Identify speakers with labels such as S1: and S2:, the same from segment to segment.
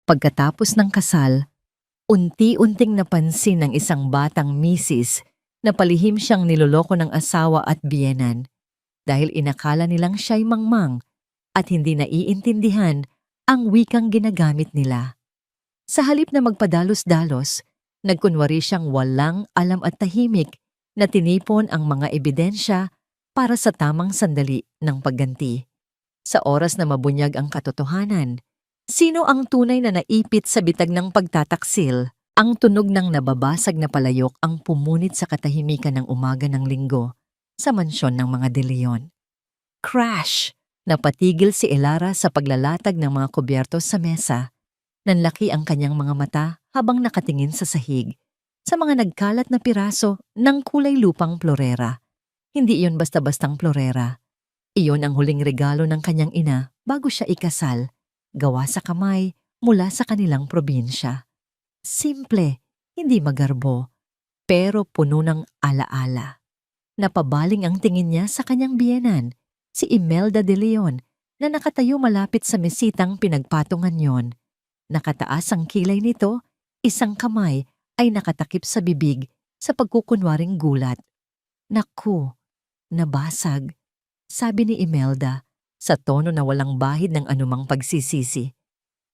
S1: Pagkatapos ng kasal, unti-unting napansin ng isang batang misis na palihim siyang niloloko ng asawa at biyenan dahil inakala nilang siya'y mangmang at hindi naiintindihan ang wikang ginagamit nila. Sa halip na magpadalos-dalos, nagkunwari siyang walang alam at tahimik na tinipon ang mga ebidensya para sa tamang sandali ng pagganti. Sa oras na mabunyag ang katotohanan, sino ang tunay na naipit sa bitag ng pagtataksil? Ang tunog ng nababasag na palayok ang pumunit sa katahimikan ng umaga ng linggo sa mansyon ng mga De Leon. Crash! Napatigil si Elara sa paglalatag ng mga kubyertos sa mesa. Nanlaki ang kanyang mga mata habang nakatingin sa sahig, sa mga nagkalat na piraso ng kulay lupang plorera. Hindi iyon basta-bastang plorera. Iyon ang huling regalo ng kanyang ina bago siya ikasal, gawa sa kamay mula sa kanilang probinsya. Simple, hindi magarbo, pero puno ng alaala. Napabaling ang tingin niya sa kanyang biyenan, si Imelda de Leon, na nakatayo malapit sa mesitang pinagpatungan yon. Nakataas ang kilay nito, isang kamay ay nakatakip sa bibig sa pagkukunwaring gulat. Naku, nabasag, sabi ni Imelda sa tono na walang bahid ng anumang pagsisisi.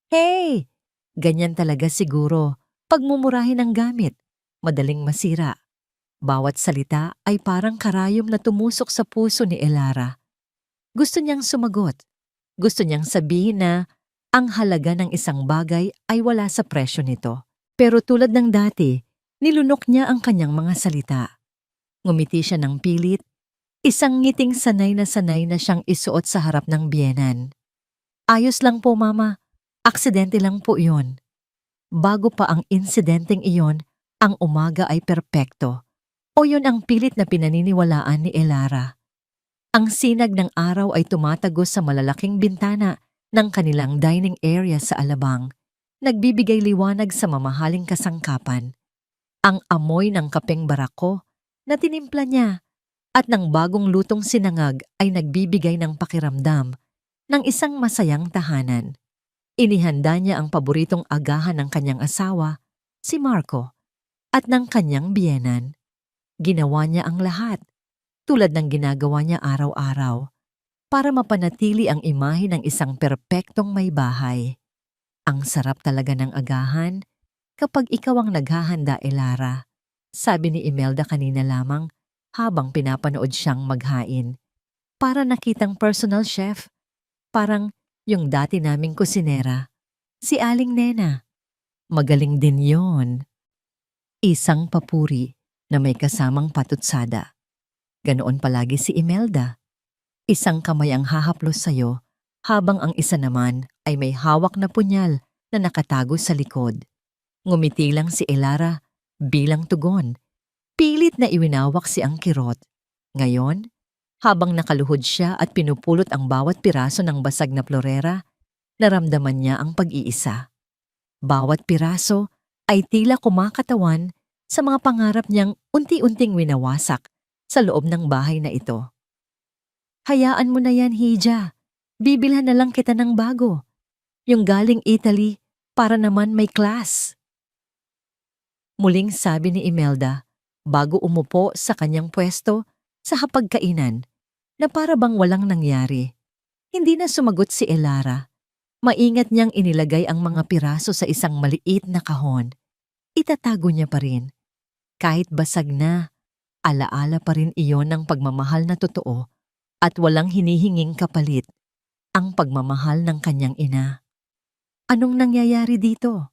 S1: Hey! Ganyan talaga siguro, pagmumurahin ng gamit, madaling masira. Bawat salita ay parang karayom na tumusok sa puso ni Elara. Gusto niyang sumagot. Gusto niyang sabihin na ang halaga ng isang bagay ay wala sa presyo nito. Pero tulad ng dati, nilunok niya ang kanyang mga salita. Ngumiti siya ng pilit, isang ngiting sanay na siyang isuot sa harap ng biyenan. Ayos lang po, Mama. Aksidente lang po iyon. Bago pa ang insidenteng iyon, ang umaga ay perpekto. O yun ang pilit na pinaniniwalaan ni Elara. Ang sinag ng araw ay tumatagos sa malalaking bintana ng kanilang dining area sa alabang, nagbibigay liwanag sa mamahaling kasangkapan. Ang amoy ng kapeng barako na tinimpla niya at ng bagong lutong sinangag ay nagbibigay ng pakiramdam ng isang masayang tahanan. Inihanda niya ang paboritong agahan ng kanyang asawa, si Marco, at ng kanyang biyenan. Ginawa niya ang lahat, tulad ng ginagawa niya araw-araw, para mapanatili ang imahe ng isang perpektong may bahay. Ang sarap talaga ng agahan kapag ikaw ang naghahanda, Elara, sabi ni Imelda kanina lamang habang pinapanood siyang maghain. Para nakitang personal chef, parang yung dati naming kusinera, si Aling Nena. Magaling din yon. Isang papuri na may kasamang patutsada. Ganoon palagi si Imelda. Isang kamay ang hahaplos sa'yo, habang ang isa naman ay may hawak na punyal na nakatago sa likod. Ngumiti lang si Elara bilang tugon. Pilit na iwinawak si ang kirot. Ngayon, habang nakaluhod siya at pinupulot ang bawat piraso ng basag na plorera, naramdaman niya ang pag-iisa. Bawat piraso ay tila kumakatawan sa mga pangarap niyang unti-unting winawasak sa loob ng bahay na ito. Hayaan mo na yan, Hija. Bibilhan na lang kita ng bago. Yung galing Italy para naman may class. Muling sabi ni Imelda bago umupo sa kanyang pwesto sa hapagkainan na para bang walang nangyari. Hindi na sumagot si Elara. Maingat niyang inilagay ang mga piraso sa isang maliit na kahon. Itatago niya pa rin. Kahit basag na, alaala pa rin iyon ng pagmamahal na totoo at walang hinihinging kapalit, ang pagmamahal ng kanyang ina. Anong nangyayari dito?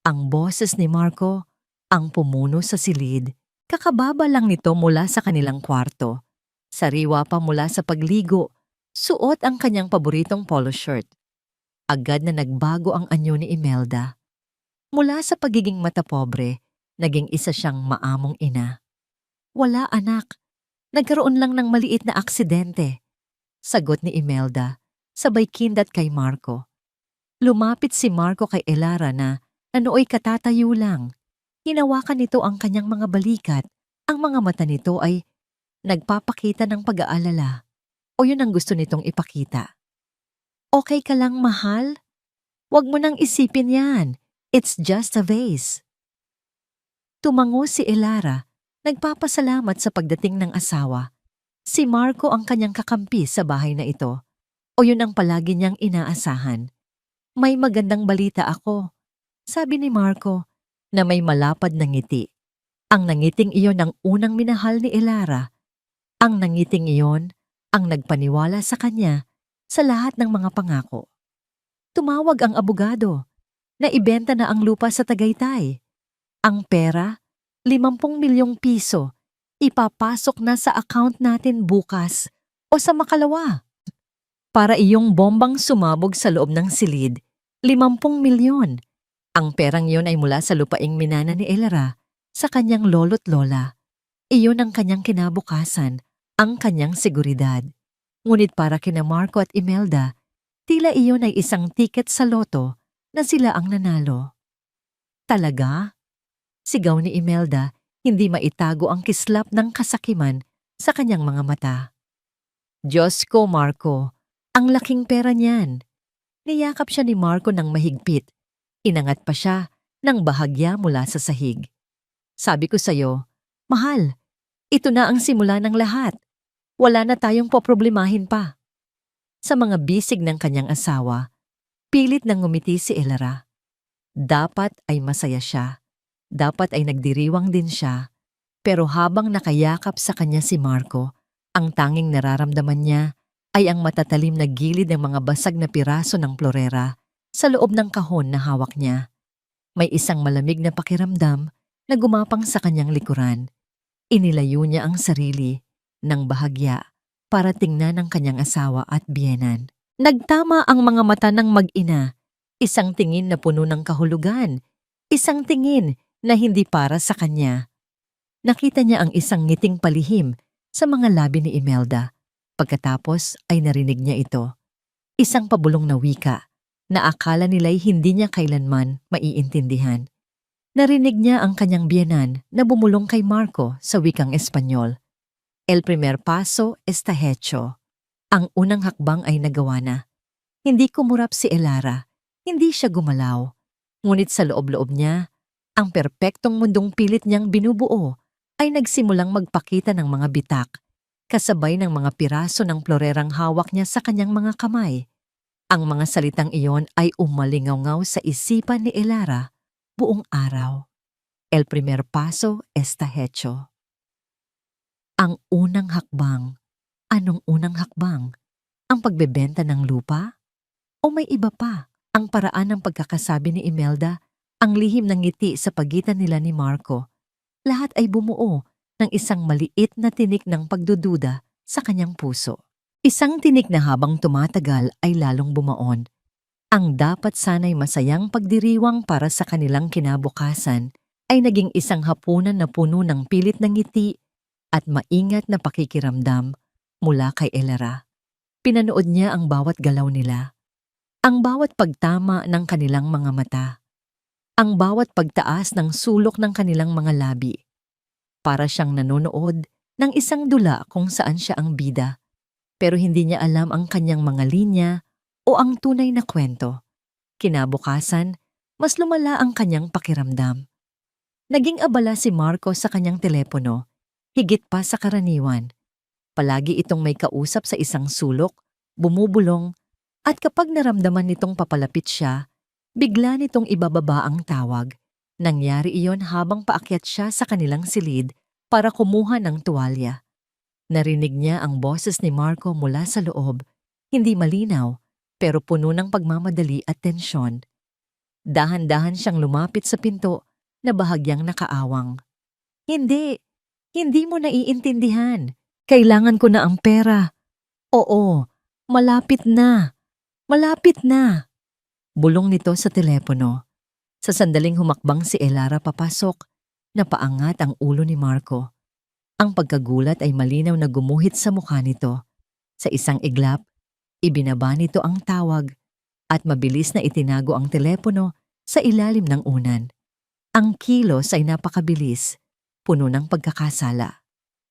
S1: Ang boses ni Marco, ang pumuno sa silid, kakababa lang nito mula sa kanilang kwarto. Sariwa pa mula sa pagligo, suot ang kanyang paboritong polo shirt. Agad na nagbago ang anyo ni Imelda. Mula sa pagiging matapobre, naging isa siyang maamong ina. Wala, anak. Nagkaroon lang ng maliit na aksidente. Sagot ni Imelda, sabay kindat kay Marco. Lumapit si Marco kay Elara na nooy katatayo lang. Hinawakan nito ang kanyang mga balikat. Ang mga mata nito ay nagpapakita ng pag-aalala. O yun ang gusto nitong ipakita. Okay ka lang, mahal? Huwag mo nang isipin yan. It's just a vase. Tumango si Elara, nagpapasalamat sa pagdating ng asawa. Si Marco ang kanyang kakampi sa bahay na ito, o yun ang palagi niyang inaasahan. May magandang balita ako, sabi ni Marco, na may malapad na ngiti. Ang nangiting iyon ang unang minahal ni Elara. Ang nangiting iyon ang nagpaniwala sa kanya sa lahat ng mga pangako. Tumawag ang abogado na ibenta na ang lupa sa Tagaytay. Ang pera, 50 milyong piso, ipapasok na sa account natin bukas o sa makalawa. Para iyong bombang sumabog sa loob ng silid, 50 milyon. Ang perang iyon ay mula sa lupaing minana ni Elara sa kanyang lolo't lola. Iyon ang kanyang kinabukasan, ang kanyang seguridad. Ngunit para kina Marco at Imelda, tila iyon ay isang tiket sa loto na sila ang nanalo. Talaga? Sigaw ni Imelda, hindi maitago ang kislap ng kasakiman sa kanyang mga mata. Diyos ko, Marco, ang laking pera niyan. Niyakap siya ni Marco ng mahigpit. Inangat pa siya ng bahagya mula sa sahig. Sabi ko sa'yo, mahal, ito na ang simula ng lahat. Wala na tayong poproblemahin pa. Sa mga bisig ng kanyang asawa, pilit nang ngumiti si Elara. Dapat ay masaya siya. Dapat ay nagdiriwang din siya. Pero habang nakayakap sa kanya si Marco, ang tanging nararamdaman niya ay ang matatalim na gilid ng mga basag na piraso ng plorera sa loob ng kahon na hawak niya. May isang malamig na pakiramdam na gumapang sa kanyang likuran. Inilayo niya ang sarili ng bahagya para tingnan ang kanyang asawa at biyenan. Nagtama ang mga mata ng mag-ina, isang tingin na puno ng kahulugan, isang tingin na hindi para sa kanya. Nakita niya ang isang ngiting palihim sa mga labi ni Imelda. Pagkatapos ay narinig niya ito. Isang pabulong na wika na akala nila'y hindi niya kailanman maiintindihan. Narinig niya ang kanyang biyenan na bumulong kay Marco sa wikang Espanyol. El primer paso está hecho. Ang unang hakbang ay nagawa na. Hindi kumurap si Elara, hindi siya gumalaw. Ngunit sa loob-loob niya, ang perpektong mundong pilit niyang binubuo ay nagsimulang magpakita ng mga bitak, kasabay ng mga piraso ng plorerang hawak niya sa kanyang mga kamay. Ang mga salitang iyon ay umalingaw-ngaw sa isipan ni Elara buong araw. El primer paso está hecho. Ang unang hakbang. Anong unang hakbang? Ang pagbebenta ng lupa? O may iba pa? Ang paraan ng pagkakasabi ni Imelda, ang lihim ng ngiti sa pagitan nila ni Marco. Lahat ay bumuo ng isang maliit na tinik ng pagdududa sa kanyang puso. Isang tinik na habang tumatagal ay lalong bumaon. Ang dapat sana'y masayang pagdiriwang para sa kanilang kinabukasan ay naging isang hapunan na puno ng pilit na ngiti at maingat na pakikiramdam mula kay Elara. Pinanood niya ang bawat galaw nila, ang bawat pagtama ng kanilang mga mata, ang bawat pagtaas ng sulok ng kanilang mga labi. Para siyang nanonood ng isang dula kung saan siya ang bida. Pero hindi niya alam ang kanyang mga linya o ang tunay na kwento. Kinabukasan, mas lumala ang kanyang pakiramdam. Naging abala si Marco sa kanyang telepono, higit pa sa karaniwan. Palagi itong may kausap sa isang sulok, bumubulong, at kapag naramdaman nitong papalapit siya, bigla nitong ibababa ang tawag. Nangyari iyon habang paakyat siya sa kanilang silid para kumuha ng tuwalya. Narinig niya ang boses ni Marco mula sa loob, hindi malinaw, pero puno ng pagmamadali at tensyon. Dahan-dahan siyang lumapit sa pinto na bahagyang nakaawang. Hindi mo naiintindihan. Kailangan ko na ang pera. Oo, malapit na. Bulong nito sa telepono. Sa sandaling humakbang si Elara papasok, napaangat ang ulo ni Marco. Ang pagkagulat ay malinaw na gumuhit sa mukha nito. Sa isang iglap, ibinaba nito ang tawag at mabilis na itinago ang telepono sa ilalim ng unan. Ang kilos ay napakabilis, puno ng pagkakasala.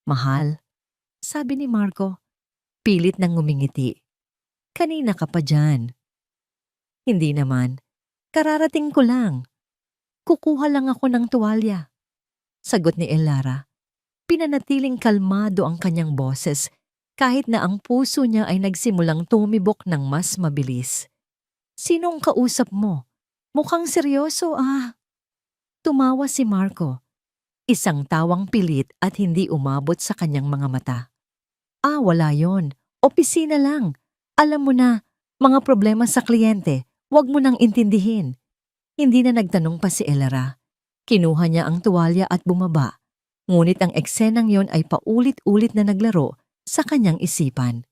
S1: Mahal, sabi ni Marco, pilit nang ngumingiti. Kanina ka pa dyan. Hindi naman, Kararating ko lang. Kukuha lang ako ng tuwalya. Sagot ni Elara. Pinanatiling kalmado ang kanyang boses kahit na ang puso niya ay nagsimulang tumibok ng mas mabilis. Sinong kausap mo? Mukhang seryoso ah. Tumawa si Marco. Isang tawang pilit at hindi umabot sa kanyang mga mata. Ah, wala yon. Opisina lang. Alam mo na, mga problema sa kliyente, wag mo nang intindihin. Hindi na nagtanong pa si Elara. Kinuha niya ang tuwalya at bumaba. Ngunit ang eksenang yon ay paulit-ulit na naglaro sa kanyang isipan.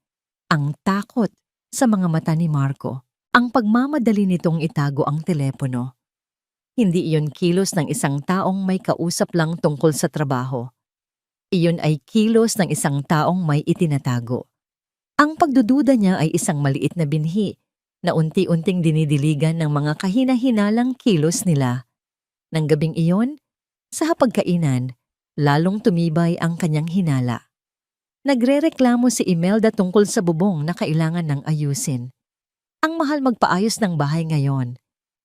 S1: Ang takot sa mga mata ni Marco. Ang pagmamadali nitong itago ang telepono. Hindi iyon kilos ng isang taong may kausap lang tungkol sa trabaho. Iyon ay kilos ng isang taong may itinatago. Ang pagdududa niya ay isang maliit na binhi na unti-unting dinidiligan ng mga kahina-hinalang kilos nila. Nang gabing iyon, sa hapagkainan, lalong tumibay ang kanyang hinala. Nagrereklamo si Imelda tungkol sa bubong na kailangan ng ayusin. Ang mahal magpaayos ng bahay ngayon,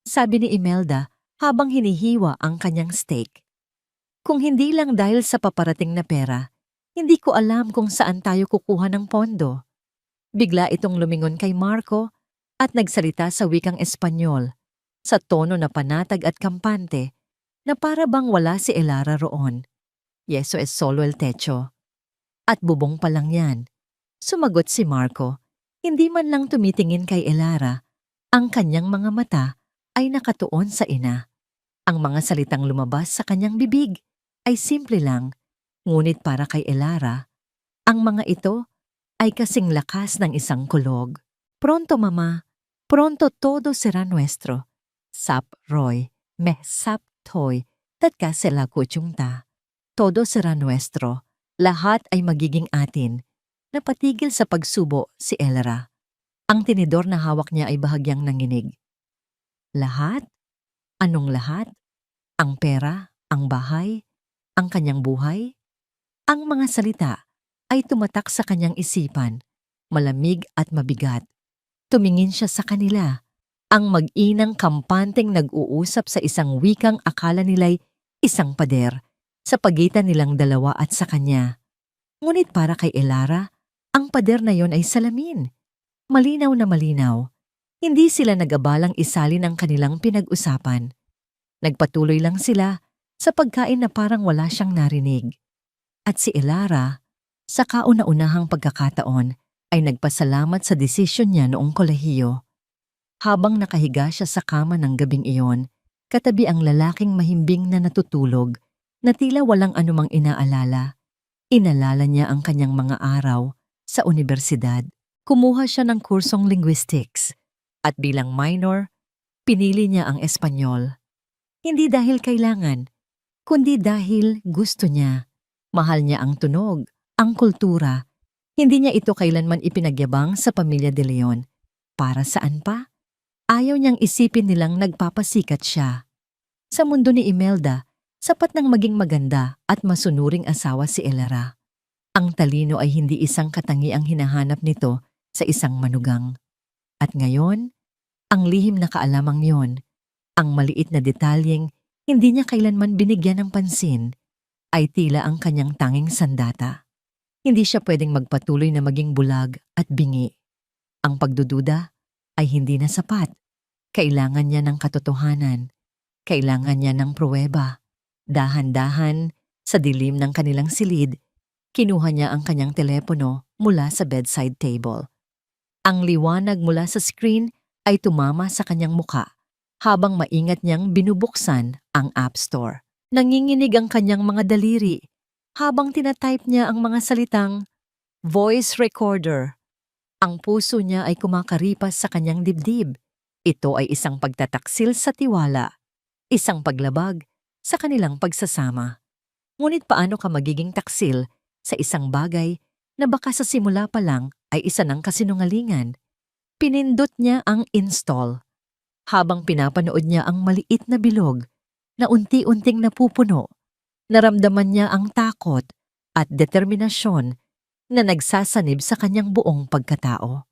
S1: sabi ni Imelda habang hinihiwa ang kanyang steak. Kung hindi lang dahil sa paparating na pera, hindi ko alam kung saan tayo kukuha ng pondo. Bigla itong lumingon kay Marco at nagsalita sa wikang Espanyol, sa tono na panatag at kampante, na para bang wala si Elara roon. Yeso es solo el techo. At bubong pa lang yan. Sumagot si Marco, hindi man lang tumitingin kay Elara, ang kanyang mga mata ay nakatuon sa ina. Ang mga salitang lumabas sa kanyang bibig ay simple lang, ngunit para kay Elara, ang mga ito ay kasing lakas ng isang kulog. Pronto mama, pronto todo será nuestro. Sap Roy, meh sap toy, tatka sila kuchungta. Todo será nuestro, lahat ay magiging atin. Napatigil sa pagsubo si Elara. Ang tinidor na hawak niya ay bahagyang nanginig. Lahat? Anong lahat? Ang pera, ang bahay, ang kanyang buhay? Ang mga salita ay tumatak sa kanyang isipan, malamig at mabigat. Tumingin siya sa kanila, ang mag-inang kampanteng nag-uusap sa isang wikang akala nila'y isang pader, sa pagitan nilang dalawa at sa kanya. Ngunit para kay Elara, ang pader na yon ay salamin. Malinaw na malinaw. Hindi sila nag-abalang isalin ang kanilang pinag-usapan. Nagpatuloy lang sila sa pagkain na parang wala siyang narinig. At si Elara, sa kauna-unahang pagkakataon, ay nagpasalamat sa desisyon niya noong kolehiyo. Habang nakahiga siya sa kama ng gabing iyon, katabi ang lalaking mahimbing na natutulog, na tila walang anumang inaalala. Inalala niya ang kanyang mga araw sa unibersidad. Kumuha siya ng kursong linguistics at bilang minor, pinili niya ang Espanyol. Hindi dahil kailangan, kundi dahil gusto niya. Mahal niya ang tunog, ang kultura. Hindi niya ito kailanman ipinagyabang sa pamilya de Leon. Para saan pa? Ayaw niyang isipin nilang nagpapasikat siya. Sa mundo ni Imelda, sapat nang maging maganda at masunuring asawa si Elara. Ang talino ay hindi isang katangiang hinahanap nito sa isang manugang. At ngayon, ang lihim na kaalamang yon, ang maliit na detalyeng hindi niya kailanman binigyan ng pansin, ay tila ang kanyang tanging sandata. Hindi siya pwedeng magpatuloy na maging bulag at bingi. Ang pagdududa ay hindi na sapat. Kailangan niya ng katotohanan. Kailangan niya ng pruweba. Dahan-dahan, sa dilim ng kanilang silid, kinuha niya ang kanyang telepono mula sa bedside table. Ang liwanag mula sa screen ay tumama sa kanyang muka habang maingat niyang binubuksan ang App Store. Nanginginig ang kanyang mga daliri habang tinatype niya ang mga salitang voice recorder. Ang puso niya ay kumakaripas sa kanyang dibdib. Ito ay isang pagtataksil sa tiwala, isang paglabag sa kanilang pagsasama. Ngunit paano ka magiging taksil sa isang bagay na baka sa simula pa lang ay isa ng kasinungalingan? Pinindot niya ang install. Habang pinapanood niya ang maliit na bilog na unti-unting napupuno, naramdaman niya ang takot at determinasyon na nagsasanib sa kanyang buong pagkatao.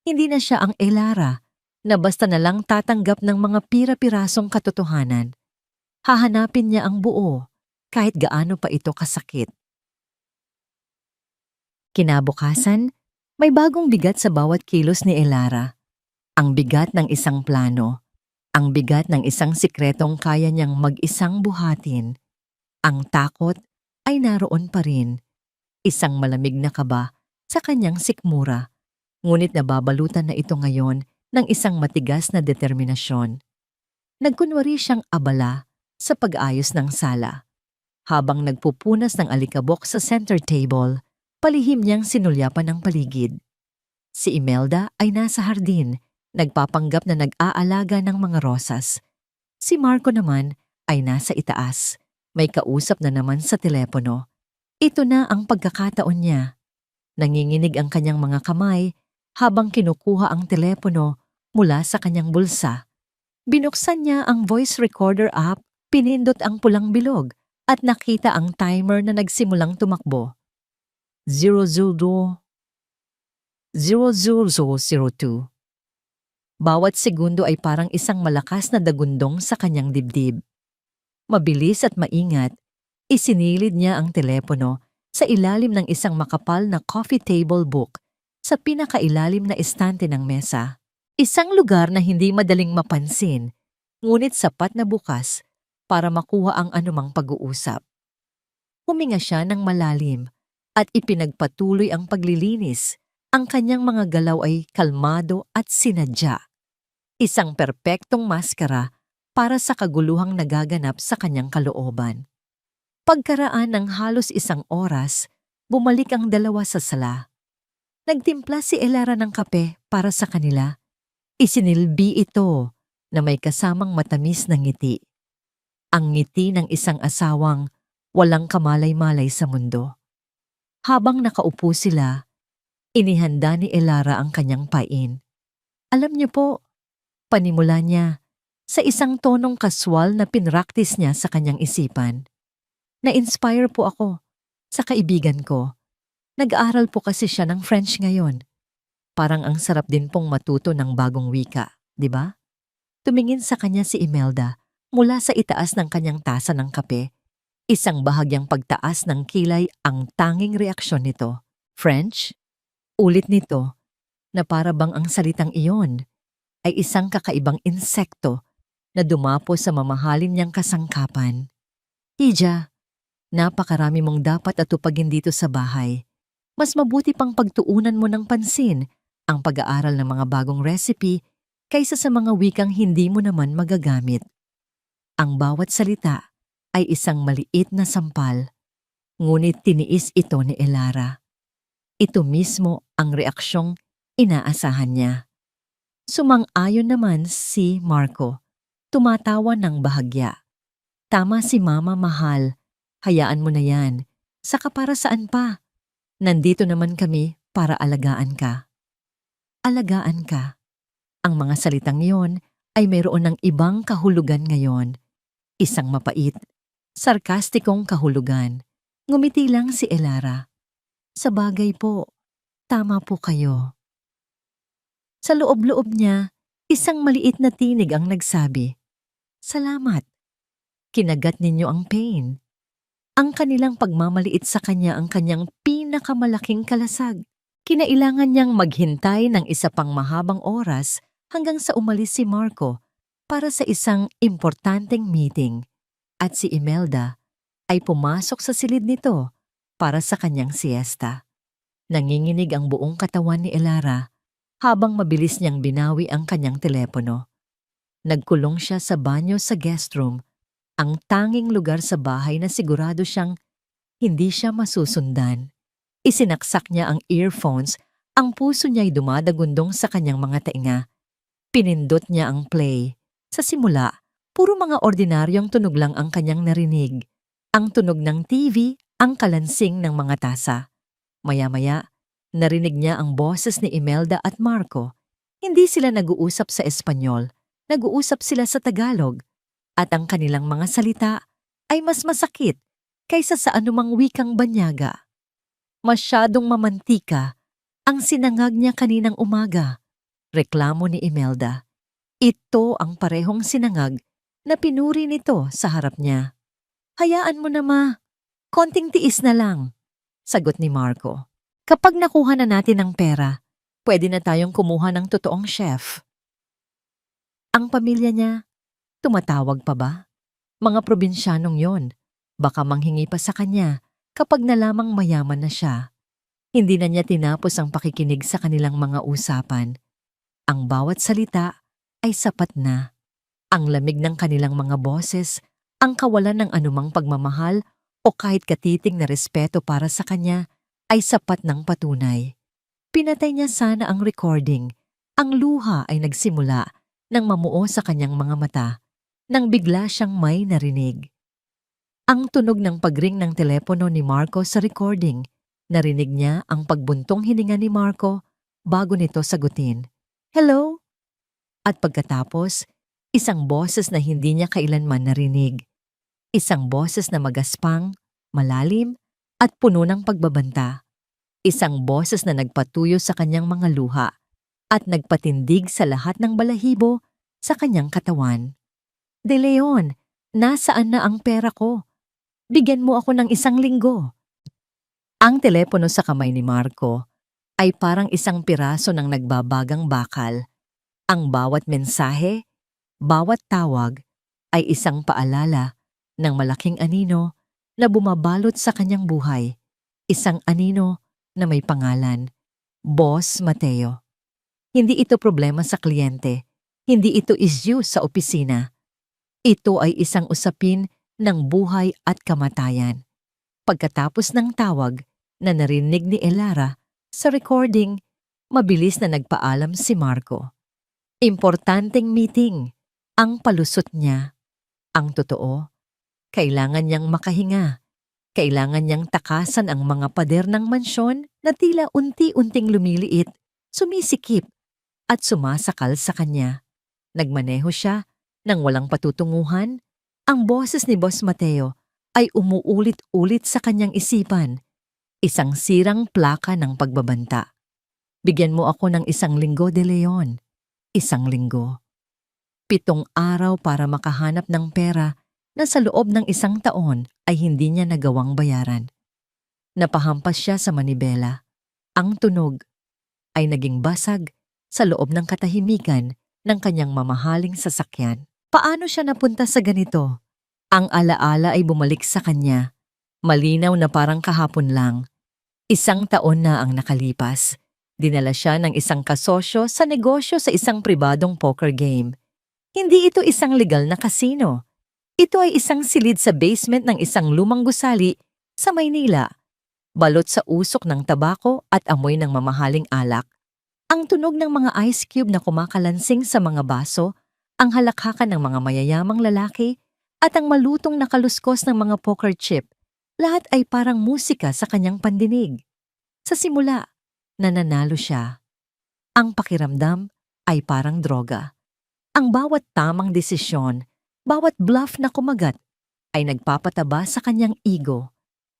S1: Hindi na siya ang Elara na basta na lang tatanggap ng mga pira-pirasong katotohanan. Hahanapin niya ang buo, kahit gaano pa ito kasakit. Kinabukasan, may bagong bigat sa bawat kilos ni Elara. Ang bigat ng isang plano, ang bigat ng isang sikretong kaya niyang mag-isang buhatin. Ang takot ay naroon pa rin, isang malamig na kaba sa kanyang sikmura, ngunit nababalutan na ito ngayon ng isang matigas na determinasyon. Nagkunwari siyang abala sa pag-ayos ng sala. Habang nagpupunas ng alikabok sa center table, palihim niyang sinulyapan ang paligid. Si Imelda ay nasa hardin, nagpapanggap na nag-aalaga ng mga rosas. Si Marco naman ay nasa itaas, may kausap na naman sa telepono. Ito na ang pagkakataon niya. Nanginginig ang kanyang mga kamay habang kinukuha ang telepono mula sa kanyang bulsa. Binuksan niya ang voice recorder app, pinindot ang pulang bilog at nakita ang timer na nagsimulang tumakbo. 0002. Bawat segundo ay parang isang malakas na dagundong sa kanyang dibdib. Mabilis at maingat, isinilid niya ang telepono sa ilalim ng isang makapal na coffee table book sa pinakailalim na estante ng mesa. Isang lugar na hindi madaling mapansin, ngunit sapat na bukas para makuha ang anumang pag-uusap. Huminga siya ng malalim at ipinagpatuloy ang paglilinis. Ang kanyang mga galaw ay kalmado at sinadya. Isang perpektong maskara para sa kaguluhang nagaganap sa kanyang kalooban. Pagkaraan ng halos isang oras, bumalik ang dalawa sa sala. Nagtimpla si Elara ng kape para sa kanila. Isinilbi ito na may kasamang matamis na ngiti. Ang ngiti ng isang asawang walang kamalay-malay sa mundo. Habang nakaupo sila, inihanda ni Elara ang kanyang pain. Alam niyo po, panimula niya sa isang tonong kaswal na pinraktis niya sa kanyang isipan. Na-inspire po ako sa kaibigan ko. Nag-aaral po kasi siya ng French ngayon. Parang ang sarap din pong matuto ng bagong wika, di ba? Tumingin sa kanya si Imelda mula sa itaas ng kanyang tasa ng kape. Isang bahagyang pagtaas ng kilay ang tanging reaksyon nito. French? Ulit nito na para bang ang salitang iyon ay isang kakaibang insekto na dumapo sa mamahalin niyang kasangkapan. Hija, napakarami mong dapat atupagin dito sa bahay. Mas mabuti pang pagtuunan mo ng pansin ang pag-aaral ng mga bagong recipe kaysa sa mga wikang hindi mo naman magagamit. Ang bawat salita ay isang maliit na sampal, ngunit tiniis ito ni Elara. Ito mismo ang reaksyong inaasahan niya. Sumang-ayon naman si Marco, tumatawa ng bahagya. Tama si Mama, mahal. Hayaan mo na yan. Saka para saan pa? Nandito naman kami para alagaan ka. Alagaan ka. Ang mga salitang iyon ay mayroon ng ibang kahulugan ngayon. Isang mapait, sarkastikong kahulugan. Ngumiti lang si Elara. Sa bagay po, tama po kayo. Sa loob-loob niya, isang maliit na tinig ang nagsabi, "Salamat. Kinagat ninyo ang pain." Ang kanilang pagmamaliit sa kanya ang kanyang pinakamalaking kalasag. Kinailangan niyang maghintay ng isa pang mahabang oras hanggang sa umalis si Marco para sa isang importanteng meeting at si Imelda ay pumasok sa silid nito para sa kanyang siesta. Nanginginig ang buong katawan ni Elara habang mabilis niyang binawi ang kanyang telepono. Nagkulong siya sa banyo sa guest room, ang tanging lugar sa bahay na sigurado siyang hindi siya masusundan. Isinaksak niya ang earphones, ang puso niya'y dumadagundong sa kanyang mga tainga. Pinindot niya ang play. Sa simula, puro mga ordinaryong tunog lang ang kanyang narinig. Ang tunog ng TV, ang kalansing ng mga tasa. Maya-maya, narinig niya ang boses ni Imelda at Marco. Hindi sila nag-uusap sa Espanyol, nag-uusap sila sa Tagalog. At ang kanilang mga salita ay mas masakit kaysa sa anumang wikang banyaga. Masyadong mamantika ang sinangag niya kaninang umaga. Reklamo ni Imelda. Ito ang parehong sinangag na pinuri nito sa harap niya. Hayaan mo na ma, konting tiis na lang, sagot ni Marco. Kapag nakuha na natin ang pera, pwede na tayong kumuha ng totoong chef. Ang pamilya niya, tumatawag pa ba? Mga probinsyanong yon, baka manghingi pa sa kanya kapag nalamang mayaman na siya. Hindi na niya tinapos ang pakikinig sa kanilang mga usapan. Ang bawat salita ay sapat na. Ang lamig ng kanilang mga boses, ang kawalan ng anumang pagmamahal o kahit katiting na respeto para sa kanya ay sapat ng patunay. Pinatay niya sana ang recording. Ang luha ay nagsimula nang mamuo sa kanyang mga mata nang bigla siyang may narinig. Ang tunog ng pagring ng telepono ni Marco sa recording. Narinig niya ang pagbuntong hininga ni Marco bago nito sagutin. Hello? At pagkatapos, isang boses na hindi niya kailanman narinig. Isang boses na magaspang, malalim, at puno ng pagbabanta. Isang boses na nagpatuyo sa kanyang mga luha at nagpatindig sa lahat ng balahibo sa kanyang katawan. De Leon, nasaan na ang pera ko? Bigyan mo ako ng 1 linggo. Ang telepono sa kamay ni Marco ay parang isang piraso ng nagbabagang bakal. Ang bawat mensahe, bawat tawag ay isang paalala ng malaking anino na bumabalot sa kanyang buhay. Isang anino na may pangalan, Boss Mateo. Hindi ito problema sa kliyente, hindi ito issue sa opisina. Ito ay isang usapin ng buhay at kamatayan. Pagkatapos ng tawag na narinig ni Elara sa recording, mabilis na nagpaalam si Marco. Importanteng meeting, ang palusot niya. Ang totoo, kailangan niyang makahinga. Kailangan niyang takasan ang mga pader ng mansyon na tila unti-unting lumiliit, sumisikip, at sumasakal sa kanya. Nagmaneho siya nang walang patutunguhan. Ang boses ni Boss Mateo ay umuulit-ulit sa kanyang isipan. Isang sirang plaka ng pagbabanta. Bigyan mo ako ng 1 linggo, De Leon. 1 linggo. 7 araw para makahanap ng pera na sa loob ng 1 taon ay hindi niya nagawang bayaran. Napahampas siya sa manibela. Ang tunog ay naging basag sa loob ng katahimikan ng kanyang mamahaling sasakyan. Paano siya napunta sa ganito? Ang alaala ay bumalik sa kanya. Malinaw na parang kahapon lang. 1 taon na ang nakalipas. Dinala siya ng isang kasosyo sa negosyo sa isang pribadong poker game. Hindi ito isang legal na kasino. Ito ay isang silid sa basement ng isang lumang gusali sa Maynila. Balot sa usok ng tabako at amoy ng mamahaling alak. Ang tunog ng mga ice cube na kumakalansing sa mga baso, ang halakhakan ng mga mayayamang lalaki, at ang malutong na kaluskos ng mga poker chip. Lahat ay parang musika sa kanyang pandinig. Sa simula, nananalo siya. Ang pakiramdam ay parang droga. Ang bawat tamang desisyon, bawat bluff na kumagat, ay nagpapataba sa kanyang ego.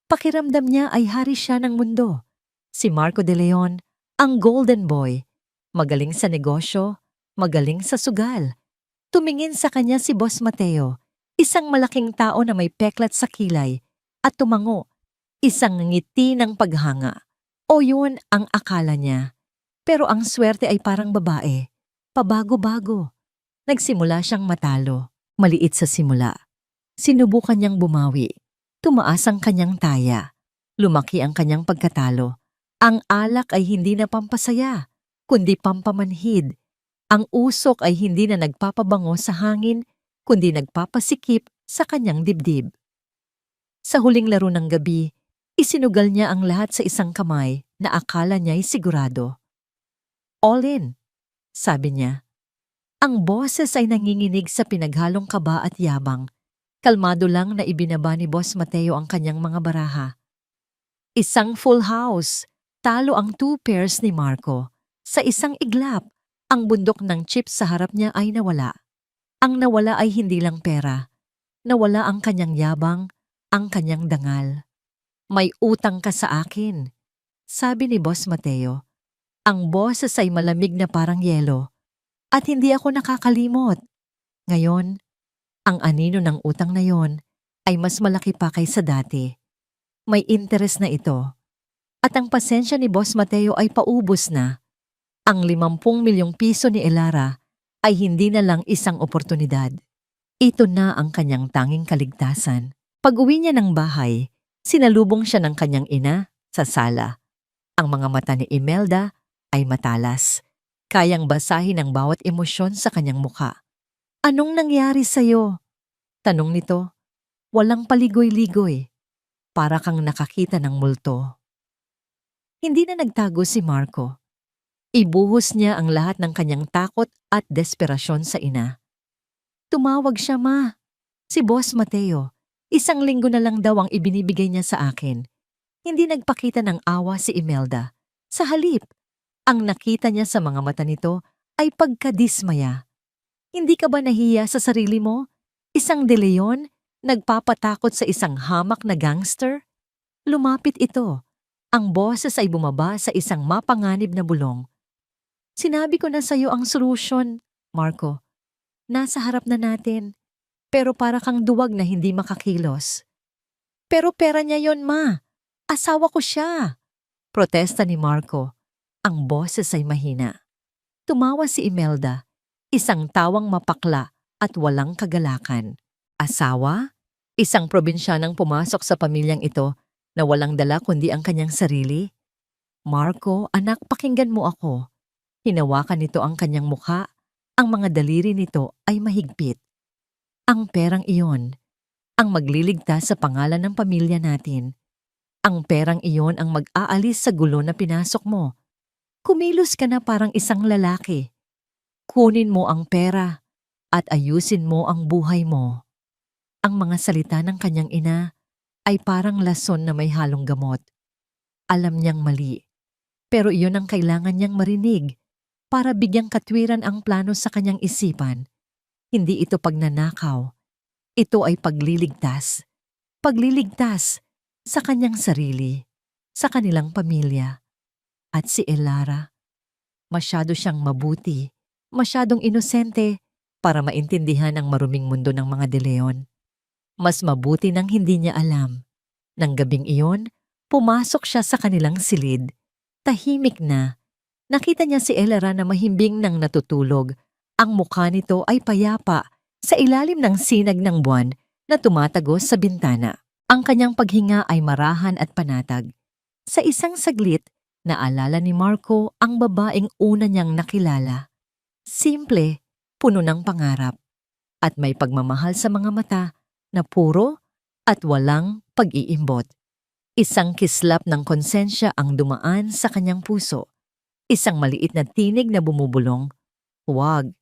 S1: Pakiramdam niya ay hari siya ng mundo. Si Marco De Leon, ang golden boy. Magaling sa negosyo, magaling sa sugal. Tumingin sa kanya si Boss Mateo, isang malaking tao na may peklat sa kilay, at tumango, isang ngiti ng paghanga. O yun ang akala niya. Pero ang swerte ay parang babae. Pabago-bago. Nagsimula siyang matalo. Maliit sa simula. Sinubukan niyang bumawi. Tumaas ang kanyang taya. Lumaki ang kanyang pagkatalo. Ang alak ay hindi na pampasaya, kundi pampamanhid. Ang usok ay hindi na nagpapabango sa hangin, kundi nagpapasikip sa kanyang dibdib. Sa huling laro ng gabi, isinugal niya ang lahat sa isang kamay na akala niya'y sigurado. All in, sabi niya. Ang boses ay nanginginig sa pinaghalong kaba at yabang. Kalmado lang na ibinaba ni Boss Mateo ang kanyang mga baraha. Isang full house, talo ang 2 pairs ni Marco. Sa isang iglap, ang bundok ng chips sa harap niya ay nawala. Ang nawala ay hindi lang pera. Nawala ang kanyang yabang, ang kanyang dangal. May utang ka sa akin, sabi ni Boss Mateo. Ang boses ay malamig na parang yelo. At hindi ako nakakalimot. Ngayon, ang anino ng utang na yon ay mas malaki pa kaysa dati. May interest na ito. At ang pasensya ni Boss Mateo ay paubos na. Ang 50 milyong piso ni Elara ay hindi na lang isang oportunidad. Ito na ang kanyang tanging kaligtasan. Pag-uwi niya ng bahay, sinalubong siya ng kanyang ina sa sala. Ang mga mata ni Imelda ay matalas. Kayang basahin ang bawat emosyon sa kanyang mukha. "Anong nangyari sa'yo?" tanong nito. Walang paligoy-ligoy. Para kang nakakita ng multo. Hindi na nagtago si Marco. Ibuhos niya ang lahat ng kanyang takot at desperasyon sa ina. Tumawag siya, "Ma. Si Boss Mateo. 1 linggo na lang daw ang ibinibigay niya sa akin." Hindi nagpakita ng awa si Imelda. Sa halip, ang nakita niya sa mga mata nito ay pagkadismaya. "Hindi ka ba nahiya sa sarili mo? Isang De Leon, nagpapatakot sa isang hamak na gangster?" Lumapit ito. Ang boses ay bumaba sa isang mapanganib na bulong. "Sinabi ko na sa'yo ang solusyon, Marco. Nasa harap na natin. Pero para kang duwag na hindi makakilos." "Pero pera niya yon, Ma. Asawa ko siya." Protesta ni Marco. Ang boses ay mahina. Tumawa si Imelda, isang tawang mapakla at walang kagalakan. Asawa? Isang probinsyanang pumasok sa pamilyang ito na walang dala kundi ang kanyang sarili? "Marco, anak, pakinggan mo ako." Hinawakan nito ang kanyang mukha. Ang mga daliri nito ay mahigpit. "Ang perang iyon ang magliligtas sa pangalan ng pamilya natin. Ang perang iyon ang mag-aalis sa gulo na pinasok mo. Kumilos ka na parang isang lalaki. Kunin mo ang pera at ayusin mo ang buhay mo." Ang mga salita ng kanyang ina ay parang lason na may halong gamot. Alam niyang mali, pero iyon ang kailangan niyang marinig para bigyang katwiran ang plano sa kanyang isipan. Hindi ito pagnanakaw. Ito ay pagliligtas. Pagliligtas sa kanyang sarili, sa kanilang pamilya. At si Elara, masyado siyang mabuti, masyadong inosente para maintindihan ang maruming mundo ng mga De Leon. Mas mabuti nang hindi niya alam. Nang gabing iyon, pumasok siya sa kanilang silid. Tahimik na. Nakita niya si Elara na mahimbing nang natutulog. Ang mukha nito ay payapa sa ilalim ng sinag ng buwan na tumatagos sa bintana. Ang kanyang paghinga ay marahan at panatag. Sa isang saglit, naalala ni Marco ang babaeng una niyang nakilala. Simple, puno ng pangarap, at may pagmamahal sa mga mata na puro at walang pag-iimbot. Isang kislap ng konsensya ang dumaan sa kanyang puso. Isang maliit na tinig na bumubulong, "Huwag.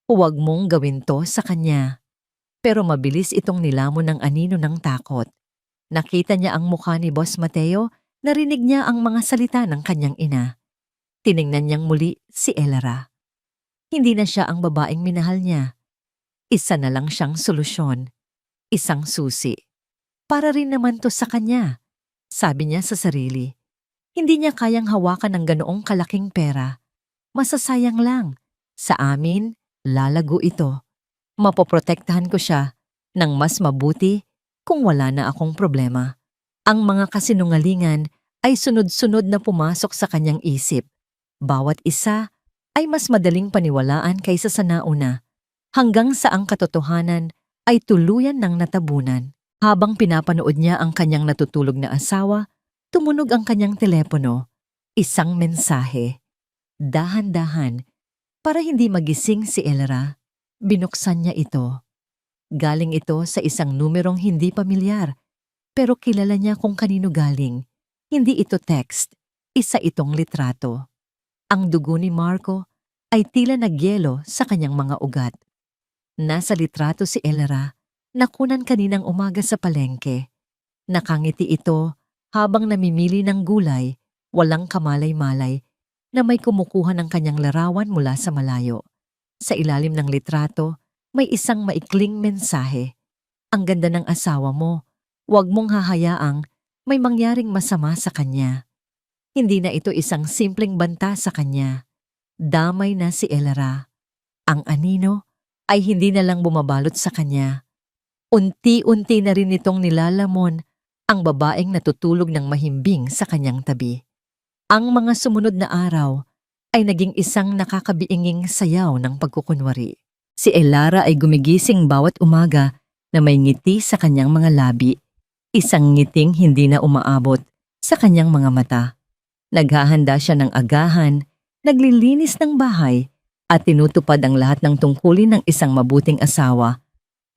S1: Huwag mong gawin to sa kanya." Pero mabilis itong nilamon ng anino ng takot. Nakita niya ang mukha ni Boss Mateo, narinig niya ang mga salita ng kanyang ina. Tiningnan niyang muli si Elara. Hindi na siya ang babaeng minahal niya. Isa na lang siyang solusyon. Isang susi. Para rin naman to sa kanya, sabi niya sa sarili. Hindi niya kayang hawakan ng ganoong kalaking pera. Masasayang lang. Sa amin, lalago ito. Mapoprotektahan ko siya ng mas mabuti kung wala na akong problema. Ang mga kasinungalingan ay sunod-sunod na pumasok sa kanyang isip. Bawat isa ay mas madaling paniwalaan kaysa sa nauna, hanggang sa ang katotohanan ay tuluyan ng natabunan. Habang pinapanood niya ang kanyang natutulog na asawa, tumunog ang kanyang telepono. Isang mensahe. Dahan-dahan, para hindi magising si Elara, binuksan niya ito. Galing ito sa isang numerong hindi pamilyar, pero kilala niya kung kanino galing. Hindi ito text, isa itong litrato. Ang dugo ni Marco ay tila nagyelo sa kanyang mga ugat. Nasa litrato si Elara, nakunan kaninang umaga sa palengke. Nakangiti ito habang namimili ng gulay, walang kamalay-malay, na may kumukuha ng kanyang larawan mula sa malayo. Sa ilalim ng litrato, may isang maikling mensahe. "Ang ganda ng asawa mo. Huwag mong hahayaang may mangyaring masama sa kanya." Hindi na ito isang simpleng banta sa kanya. Damay na si Elara. Ang anino ay hindi na lang bumabalot sa kanya. Unti-unti na rin nitong nilalamon ang babaeng natutulog ng mahimbing sa kanyang tabi. Ang mga sumunod na araw ay naging isang nakakabiinging sayaw ng pagkukunwari. Si Elara ay gumigising bawat umaga na may ngiti sa kanyang mga labi, isang ngiting hindi na umaabot sa kanyang mga mata. Naghahanda siya ng agahan, naglilinis ng bahay, at tinutupad ang lahat ng tungkulin ng isang mabuting asawa,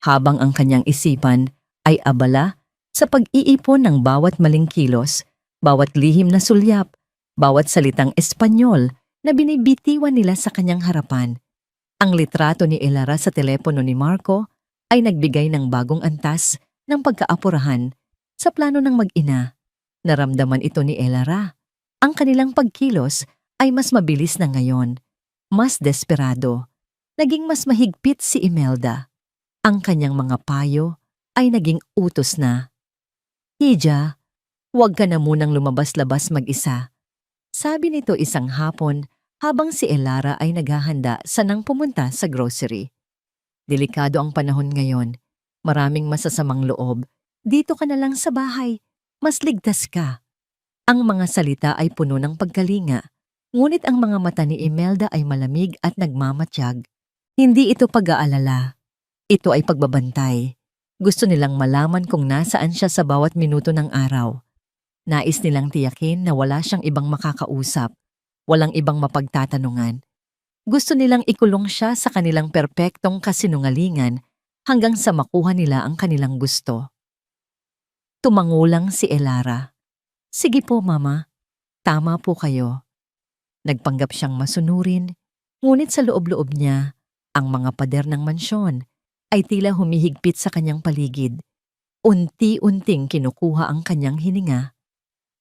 S1: habang ang kanyang isipan ay abala sa pag-iipon ng bawat maling kilos, bawat lihim na sulyap, bawat salitang Espanyol na binibitiwan nila sa kanyang harapan. Ang litrato ni Elara sa telepono ni Marco ay nagbigay ng bagong antas ng pagkaapurahan sa plano ng mag-ina. Naramdaman ito ni Elara. Ang kanilang pagkilos ay mas mabilis na ngayon, mas desperado. Naging mas mahigpit si Imelda. Ang kanyang mga payo ay naging utos na. "Hija, huwag ka na munang lumabas-labas mag-isa." Sabi nito isang hapon habang si Elara ay naghahanda sa nang pumunta sa grocery. "Delikado ang panahon ngayon. Maraming masasamang loob. Dito ka na lang sa bahay. Mas ligtas ka." Ang mga salita ay puno ng pagkalinga, ngunit ang mga mata ni Imelda ay malamig at nagmamatyag. Hindi ito pag-aalala. Ito ay pagbabantay. Gusto nilang malaman kung nasaan siya sa bawat minuto ng araw. Nais nilang tiyakin na wala siyang ibang makakausap, walang ibang mapagtatanungan. Gusto nilang ikulong siya sa kanilang perpektong kasinungalingan hanggang sa makuha nila ang kanilang gusto. Tumangulang si Elara. "Sige po, Mama. Tama po kayo." Nagpanggap siyang masunurin, ngunit sa loob-loob niya, ang mga pader ng mansyon ay tila humihigpit sa kanyang paligid. Unti-unting kinukuha ang kanyang hininga.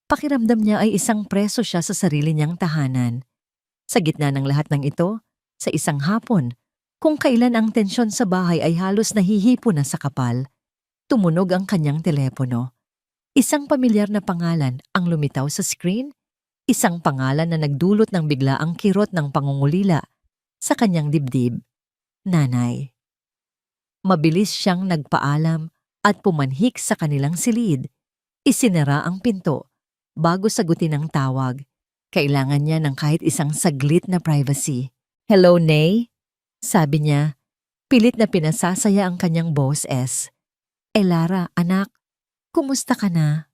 S1: Pakiramdam niya ay isang preso siya sa sarili niyang tahanan. Sa gitna ng lahat ng ito, sa isang hapon, kung kailan ang tensyon sa bahay ay halos nahihipo na sa kapal, tumunog ang kanyang telepono. Isang pamilyar na pangalan ang lumitaw sa screen, isang pangalan na nagdulot ng biglaang kirot ng pangungulila sa kanyang dibdib. Nanay. Mabilis siyang nagpaalam at pumanhik sa kanilang silid. Isinara ang pinto bago sagutin ang tawag. Kailangan niya ng kahit isang saglit na privacy. "Hello, Nay?" Sabi niya. Pilit na pinasasaya ang kanyang boses. "Elara, anak. Kumusta ka na?"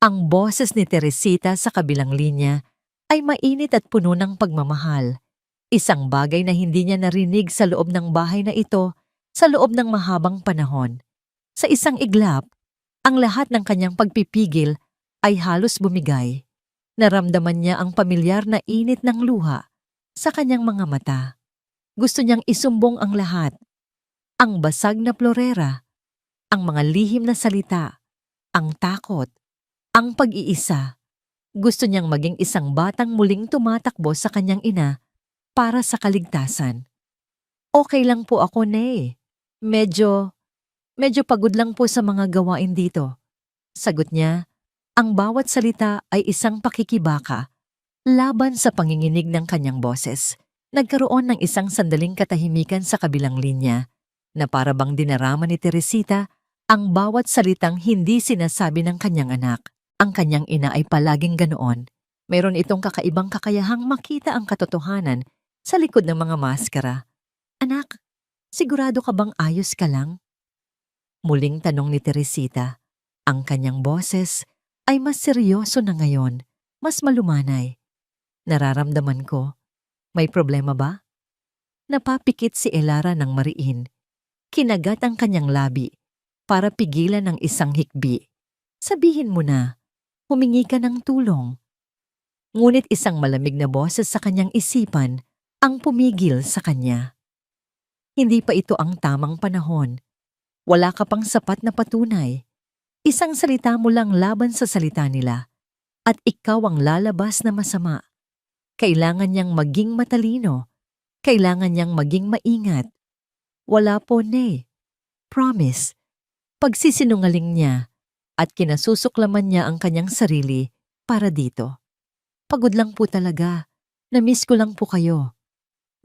S1: Ang boses ni Teresita sa kabilang linya ay mainit at puno ng pagmamahal. Isang bagay na hindi niya narinig sa loob ng bahay na ito sa loob ng mahabang panahon. Sa isang iglap, ang lahat ng kanyang pagpipigil ay halos bumigay. Naramdaman niya ang pamilyar na init ng luha sa kanyang mga mata. Gusto niyang isumbong ang lahat. Ang basag na florera, ang mga lihim na salita, ang takot, ang pag-iisa. Gusto niyang maging isang batang muling tumatakbo sa kanyang ina para sa kaligtasan. "Okay lang po ako, Nay. Medyo pagod lang po sa mga gawain dito." Sagot niya, ang bawat salita ay isang pakikibaka laban sa panginginig ng kanyang boses. Nagkaroon ng isang sandaling katahimikan sa kabilang linya na para bang dinarama ni Teresita ang bawat salitang hindi sinasabi ng kanyang anak. Ang kanyang ina ay palaging ganoon. Mayroon itong kakaibang kakayahang makita ang katotohanan sa likod ng mga maskara. "Anak, sigurado ka bang ayos ka lang?" Muling tanong ni Teresita. Ang kanyang boses ay mas seryoso na ngayon, mas malumanay. "Nararamdaman ko. May problema ba?" Napapikit si Elara ng mariin. Kinagat ang kanyang labi para pigilan ng isang hikbi. "Sabihin mo na, humingi ka ng tulong." Ngunit isang malamig na boses sa kanyang isipan ang pumigil sa kanya. Hindi pa ito ang tamang panahon. Wala ka pang sapat na patunay. Isang salita mo lang laban sa salita nila, at ikaw ang lalabas na masama. Kailangan niyang maging matalino. Kailangan niyang maging maingat. "Wala po, Nay. Promise." Pagsisinungaling niya at kinasusuklaman niya ang kanyang sarili para dito. "Pagod lang po talaga. Na-miss ko lang po kayo."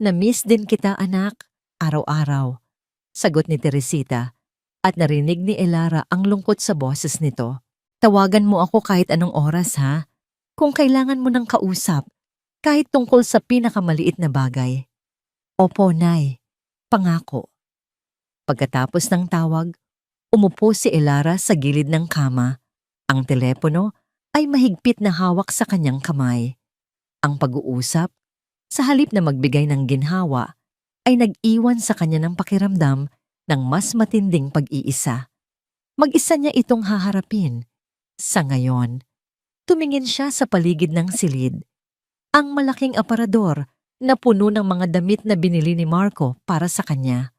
S1: "Na-miss din kita, anak. Araw-araw," sagot ni Teresita, at narinig ni Elara ang lungkot sa boses nito. "Tawagan mo ako kahit anong oras, ha? Kung kailangan mo ng kausap, kahit tungkol sa pinakamaliit na bagay." "Opo, Nay. Pangako." Pagkatapos ng tawag, umupo si Elara sa gilid ng kama. Ang telepono ay mahigpit na hawak sa kanyang kamay. Ang pag-uusap, sa halip na magbigay ng ginhawa, ay nag-iwan sa kanya ng pakiramdam ng mas matinding pag-iisa. Mag-isa niya itong haharapin. Sa ngayon, tumingin siya sa paligid ng silid. Ang malaking aparador na puno ng mga damit na binili ni Marco para sa kanya.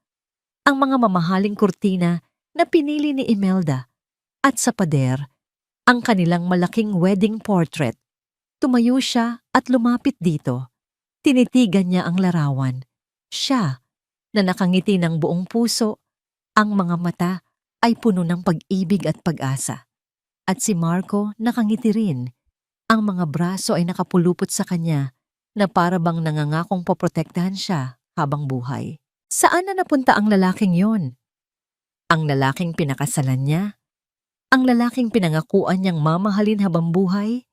S1: Ang mga mamahaling kurtina na pinili ni Imelda. At sa pader, ang kanilang malaking wedding portrait. Tumayo siya at lumapit dito. Tinitigan niya ang larawan. Siya, na nakangiti ng buong puso, ang mga mata ay puno ng pag-ibig at pag-asa. At si Marco nakangiti rin. Ang mga braso ay nakapulupot sa kanya na para bang nangangakong poprotektahan siya habang buhay. Saan na napunta ang lalaking yon? Ang lalaking pinakasalan niya? Ang lalaking pinangakuan niyang mamahalin habang buhay?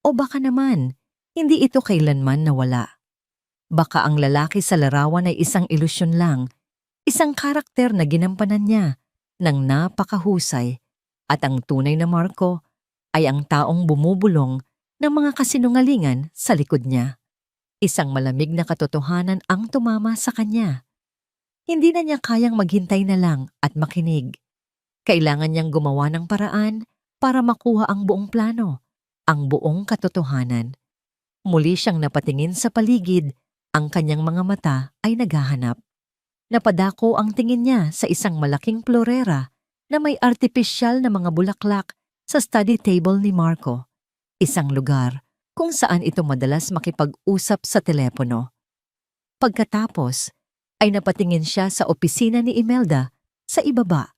S1: O baka naman, hindi ito kailanman nawala? Baka ang lalaki sa larawan ay isang ilusyon lang, isang karakter na ginampanan niya ng napakahusay, at ang tunay na Marco ay ang taong bumubulong ng mga kasinungalingan sa likod niya. Isang malamig na katotohanan ang tumama sa kanya. Hindi na niya kayang maghintay na lang at makinig. Kailangan niyang gumawa ng paraan para makuha ang buong plano, ang buong katotohanan. Muli siyang napatingin sa paligid, ang kanyang mga mata ay naghahanap. Napadako ang tingin niya sa isang malaking florera na may artipisyal na mga bulaklak sa study table ni Marco. Isang lugar kung saan ito madalas makipag-usap sa telepono. Pagkatapos, ay napatingin siya sa opisina ni Imelda sa ibaba,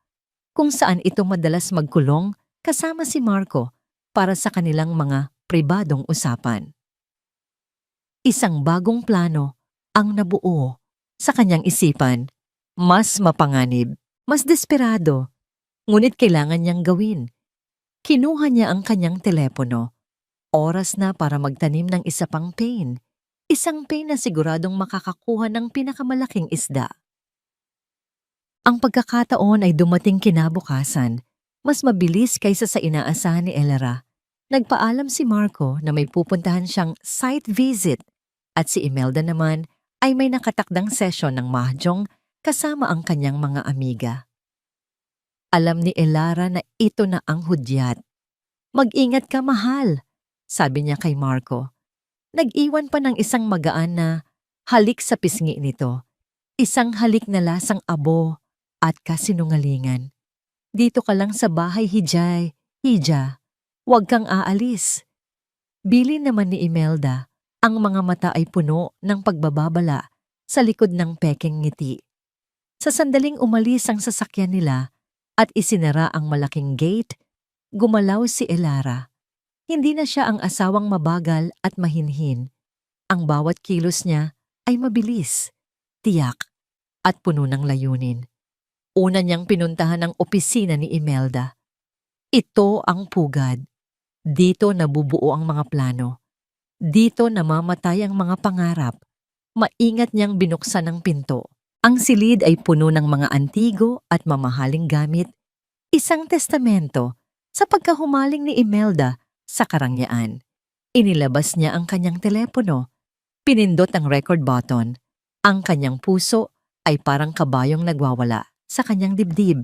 S1: kung saan ito madalas magkulong kasama si Marco para sa kanilang mga pribadong usapan. Isang bagong plano ang nabuo sa kanyang isipan, mas mapanganib, mas desperado, ngunit kailangan niyang gawin. Kinuha niya ang kanyang telepono. Oras na para magtanim ng isa pang pain. Isang pain na siguradong makakakuha ng pinakamalaking isda. Ang pagkakataon ay dumating kinabukasan, mas mabilis kaysa sa inaasahan ni Elara. Nagpaalam si Marco na may pupuntahan siyang site visit at si Imelda naman ay may nakatakdang session ng mahjong kasama ang kanyang mga amiga. Alam ni Elara na ito na ang hudyat. "Mag-ingat ka, mahal," sabi niya kay Marco. Nag-iwan pa ng isang magaan na halik sa pisngi nito. Isang halik na lasang abo at kasinungalingan. "Dito ka lang sa bahay, Hijay. Hija, huwag kang aalis." Bilin naman ni Imelda. Ang mga mata ay puno ng pagbababala sa likod ng pekeng ngiti. Sa sandaling umalis ang sasakyan nila at isinara ang malaking gate, gumalaw si Elara. Hindi na siya ang asawang mabagal at mahinhin. Ang bawat kilos niya ay mabilis, tiyak, at puno ng layunin. Una niyang pinuntahan ang opisina ni Imelda. Ito ang pugad. Dito nabubuo ang mga plano. Dito namamatay ang mga pangarap. Maingat niyang binuksan ang pinto. Ang silid ay puno ng mga antigo at mamahaling gamit. Isang testamento sa pagkahumaling ni Imelda sa karangyaan. Inilabas niya ang kanyang telepono. Pinindot ang record button. Ang kanyang puso ay parang kabayong nagwawala sa kanyang dibdib.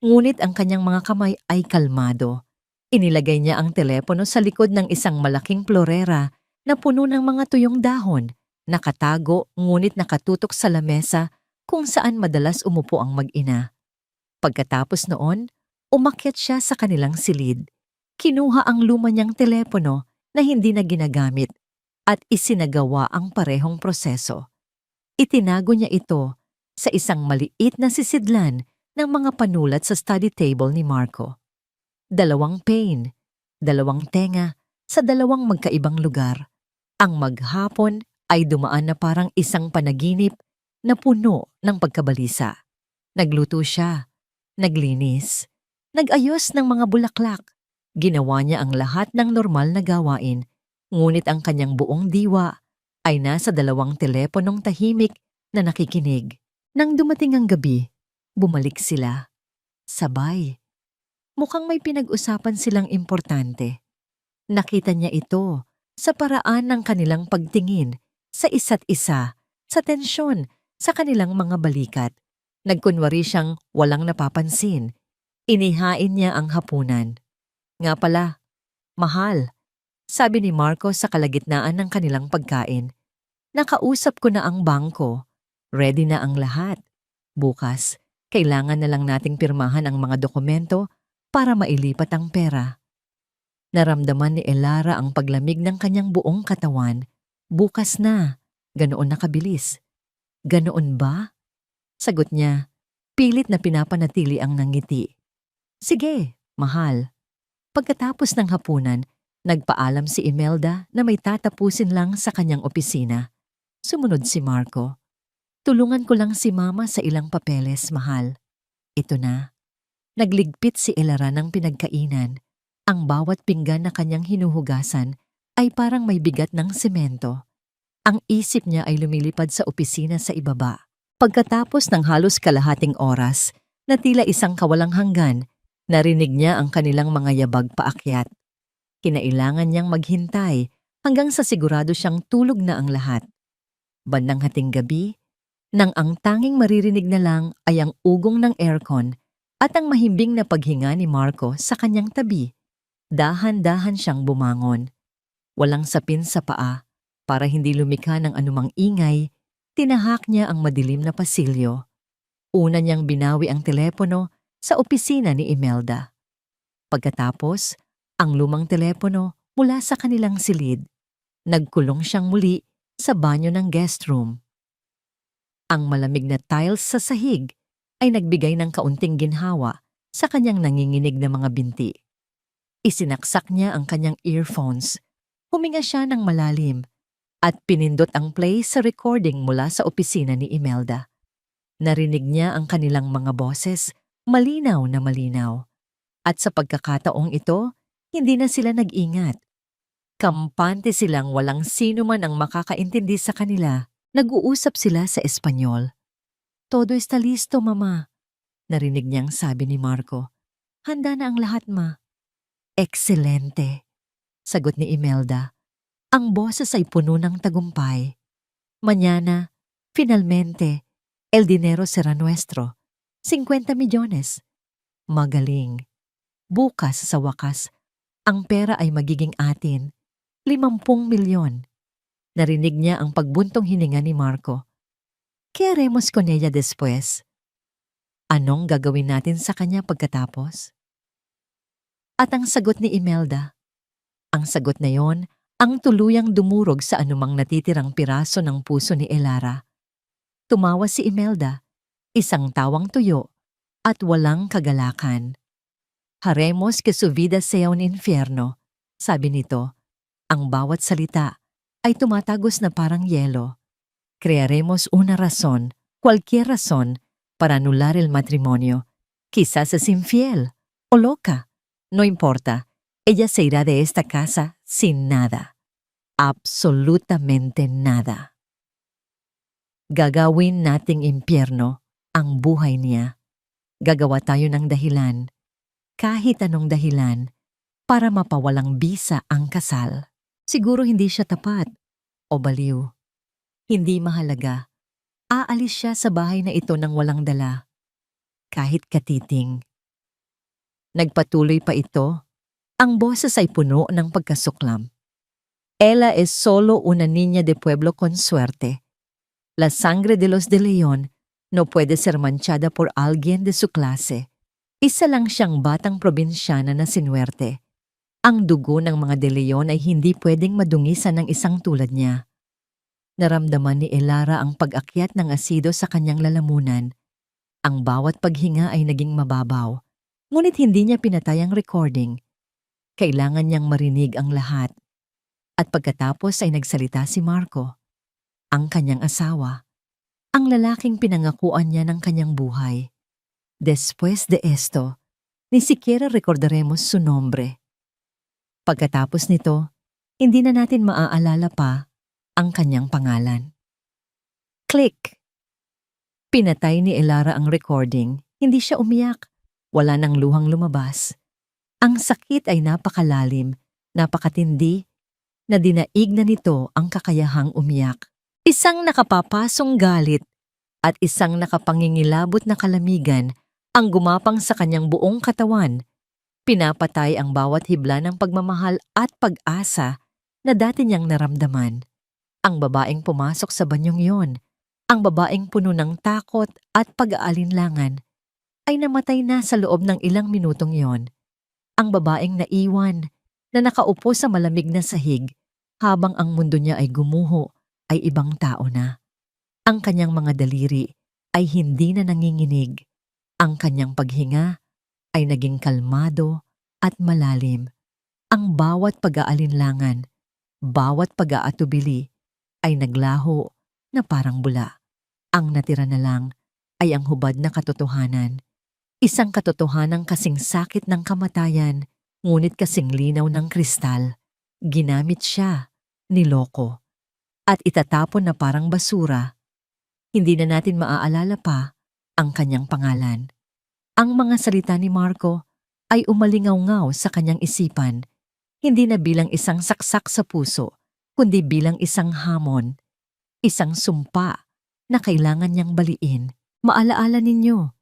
S1: Ngunit ang kanyang mga kamay ay kalmado. Inilagay niya ang telepono sa likod ng isang malaking florera na puno ng mga tuyong dahon, nakatago ngunit nakatutok sa lamesa kung saan madalas umupo ang mag-ina. Pagkatapos noon, umakyat siya sa kanilang silid. Kinuha ang luma niyang telepono na hindi na ginagamit at isinagawa ang parehong proseso. Itinago niya ito sa isang maliit na sisidlan ng mga panulat sa study table ni Marco. 2 pain, 2 tenga sa 2 magkaibang lugar. Ang maghapon ay dumaan na parang isang panaginip na puno ng pagkabalisa. Nagluto siya, naglinis, nag-ayos ng mga bulaklak. Ginawa niya ang lahat ng normal na gawain, ngunit ang kanyang buong diwa ay nasa 2 teleponong tahimik na nakikinig. Nang dumating ang gabi, bumalik sila. Sabay. Mukhang may pinag-usapan silang importante. Nakita niya ito sa paraan ng kanilang pagtingin sa isa't isa, sa tensyon, sa kanilang mga balikat. Nagkunwari siyang walang napapansin. Inihain niya ang hapunan. Nga pala, mahal, sabi ni Marco sa kalagitnaan ng kanilang pagkain. Nakausap ko na ang bangko. Ready na ang lahat. Bukas, kailangan na lang nating pirmahan ang mga dokumento para mailipat ang pera. Naramdaman ni Elara ang paglamig ng kanyang buong katawan. Bukas na. Ganoon na kabilis. Ganoon ba? Sagot niya, pilit na pinapanatili ang nangiti. Sige, mahal. Pagkatapos ng hapunan, nagpaalam si Imelda na may tatapusin lang sa kanyang opisina. Sumunod si Marco. Tulungan ko lang si Mama sa ilang papeles, mahal. Ito na. Nagligpit si Elara ng pinagkainan. Ang bawat pinggan na kanyang hinuhugasan ay parang may bigat ng semento. Ang isip niya ay lumilipad sa opisina sa ibaba. Pagkatapos ng halos kalahating oras na tila isang kawalang hanggan, narinig niya ang kanilang mga yabag paakyat. Kinailangan niyang maghintay hanggang sa sigurado siyang tulog na ang lahat. Bandang hating gabi, nang ang tanging maririnig na lang ay ang ugong ng aircon at ang mahimbing na paghinga ni Marco sa kanyang tabi. Dahan-dahan siyang bumangon. Walang sapin sa paa para hindi lumikha ng anumang ingay, tinahak niya ang madilim na pasilyo. Una niyang binawi ang telepono sa opisina ni Imelda. Pagkatapos, ang lumang telepono mula sa kanilang silid. Nagkulong siyang muli sa banyo ng guest room. Ang malamig na tiles sa sahig ay nagbigay ng kaunting ginhawa sa kanyang nanginginig na mga binti. Isinaksak niya ang kanyang earphones. Huminga siya ng malalim at pinindot ang play sa recording mula sa opisina ni Imelda. Narinig niya ang kanilang mga boses, malinaw na malinaw. At sa pagkakataong ito, hindi na sila nag-ingat. Kampante silang walang sino man ang makakaintindi sa kanila. Nag-uusap sila sa Espanyol. Todo está listo, Mama. Narinig niyang sabi ni Marco. Handa na ang lahat, Ma. Excelente, sagot ni Imelda. Ang boses ay puno ng tagumpay. Mañana, finalmente, el dinero será nuestro. 50 milyones. Magaling. Bukas sa wakas, ang pera ay magiging atin. 50 milyon. Narinig niya ang pagbuntong hininga ni Marco. ¿Qué haremos con ella después? Anong gagawin natin sa kanya pagkatapos? At ang sagot ni Imelda. Ang sagot na yon ang tuluyang dumurog sa anumang natitirang piraso ng puso ni Elara. Tumawa si Imelda, isang tawang tuyo at walang kagalakan. Haremos que su vida sea un infierno, sabi nito. Ang bawat salita ay tumatagos na parang yelo. Crearemos una razón, cualquier razón, para anular el matrimonio. Quizás es infiel o loca. No importa, ella se irá de esta casa sin nada. Absolutamente nada. Gagawin nating impyerno ang buhay niya. Gagawa tayo ng dahilan, kahit anong dahilan, para mapawalang bisa ang kasal. Siguro hindi siya tapat o baliw. Hindi mahalaga. Aalis siya sa bahay na ito nang walang dala. Kahit katiting. Nagpatuloy pa ito. Ang boses ay puno ng pagkasuklam. Ella es solo una niña de pueblo con suerte. La sangre de los de León no puede ser manchada por alguien de su clase. Isa lang siyang batang probinsyana na sinuwerte. Ang dugo ng mga de León ay hindi pwedeng madungisan ng isang tulad niya. Naramdaman ni Elara ang pag-akyat ng asido sa kanyang lalamunan. Ang bawat paghinga ay naging mababaw, ngunit hindi niya pinatay ang recording. Kailangan niyang marinig ang lahat. At pagkatapos ay nagsalita si Marco. ang kanyang asawa, ang lalaking pinangakuan niya ng kanyang buhay. Después de esto, ni siquiera recordaremos su nombre. Pagkatapos nito, hindi na natin maaalala pa ang kanyang pangalan. Click! Pinatay ni Elara ang recording. Hindi siya umiyak. Wala nang luhang lumabas. Ang sakit ay napakalalim, napakatindi, na dinaig na nito ang kakayahang umiyak. Isang nakapapasong galit at isang nakapangingilabot na kalamigan ang gumapang sa kanyang buong katawan. Pinapatay ang bawat hibla ng pagmamahal at pag-asa na dati niyang naramdaman. Ang babaeng pumasok sa banyong yon, ang babaeng puno ng takot at pag-aalinlangan, ay namatay na sa loob ng ilang minutong yon. Ang babaeng naiwan na nakaupo sa malamig na sahig habang ang mundo niya ay gumuho ay ibang tao na. Ang kanyang mga daliri ay hindi na nanginginig. Ang kanyang paghinga ay naging kalmado at malalim. Ang bawat pag-aalinlangan, bawat pag-aatubili ay naglaho na parang bula. Ang natira na lang ay ang hubad na katotohanan. Isang katotohanang kasing sakit ng kamatayan, ngunit kasing linaw ng kristal. Ginamit siya, niloko, at itatapon na parang basura. Hindi na natin maaalala pa ang kanyang pangalan. Ang mga salita ni Marco ay umalingaw-ngaw sa kanyang isipan, hindi na bilang isang saksak sa puso, kundi bilang isang hamon, isang sumpa na kailangan niyang baliin. Maalaala ninyo,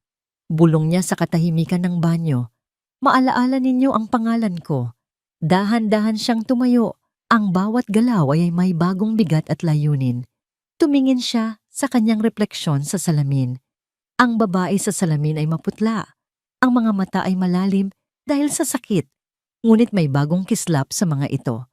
S1: bulong niya sa katahimikan ng banyo. Maalaala ninyo ang pangalan ko. Dahan-dahan siyang tumayo. Ang bawat galaw ay may bagong bigat at layunin. Tumingin siya sa kanyang refleksyon sa salamin. Ang babae sa salamin ay maputla. Ang mga mata ay malalim dahil sa sakit. Ngunit may bagong kislap sa mga ito.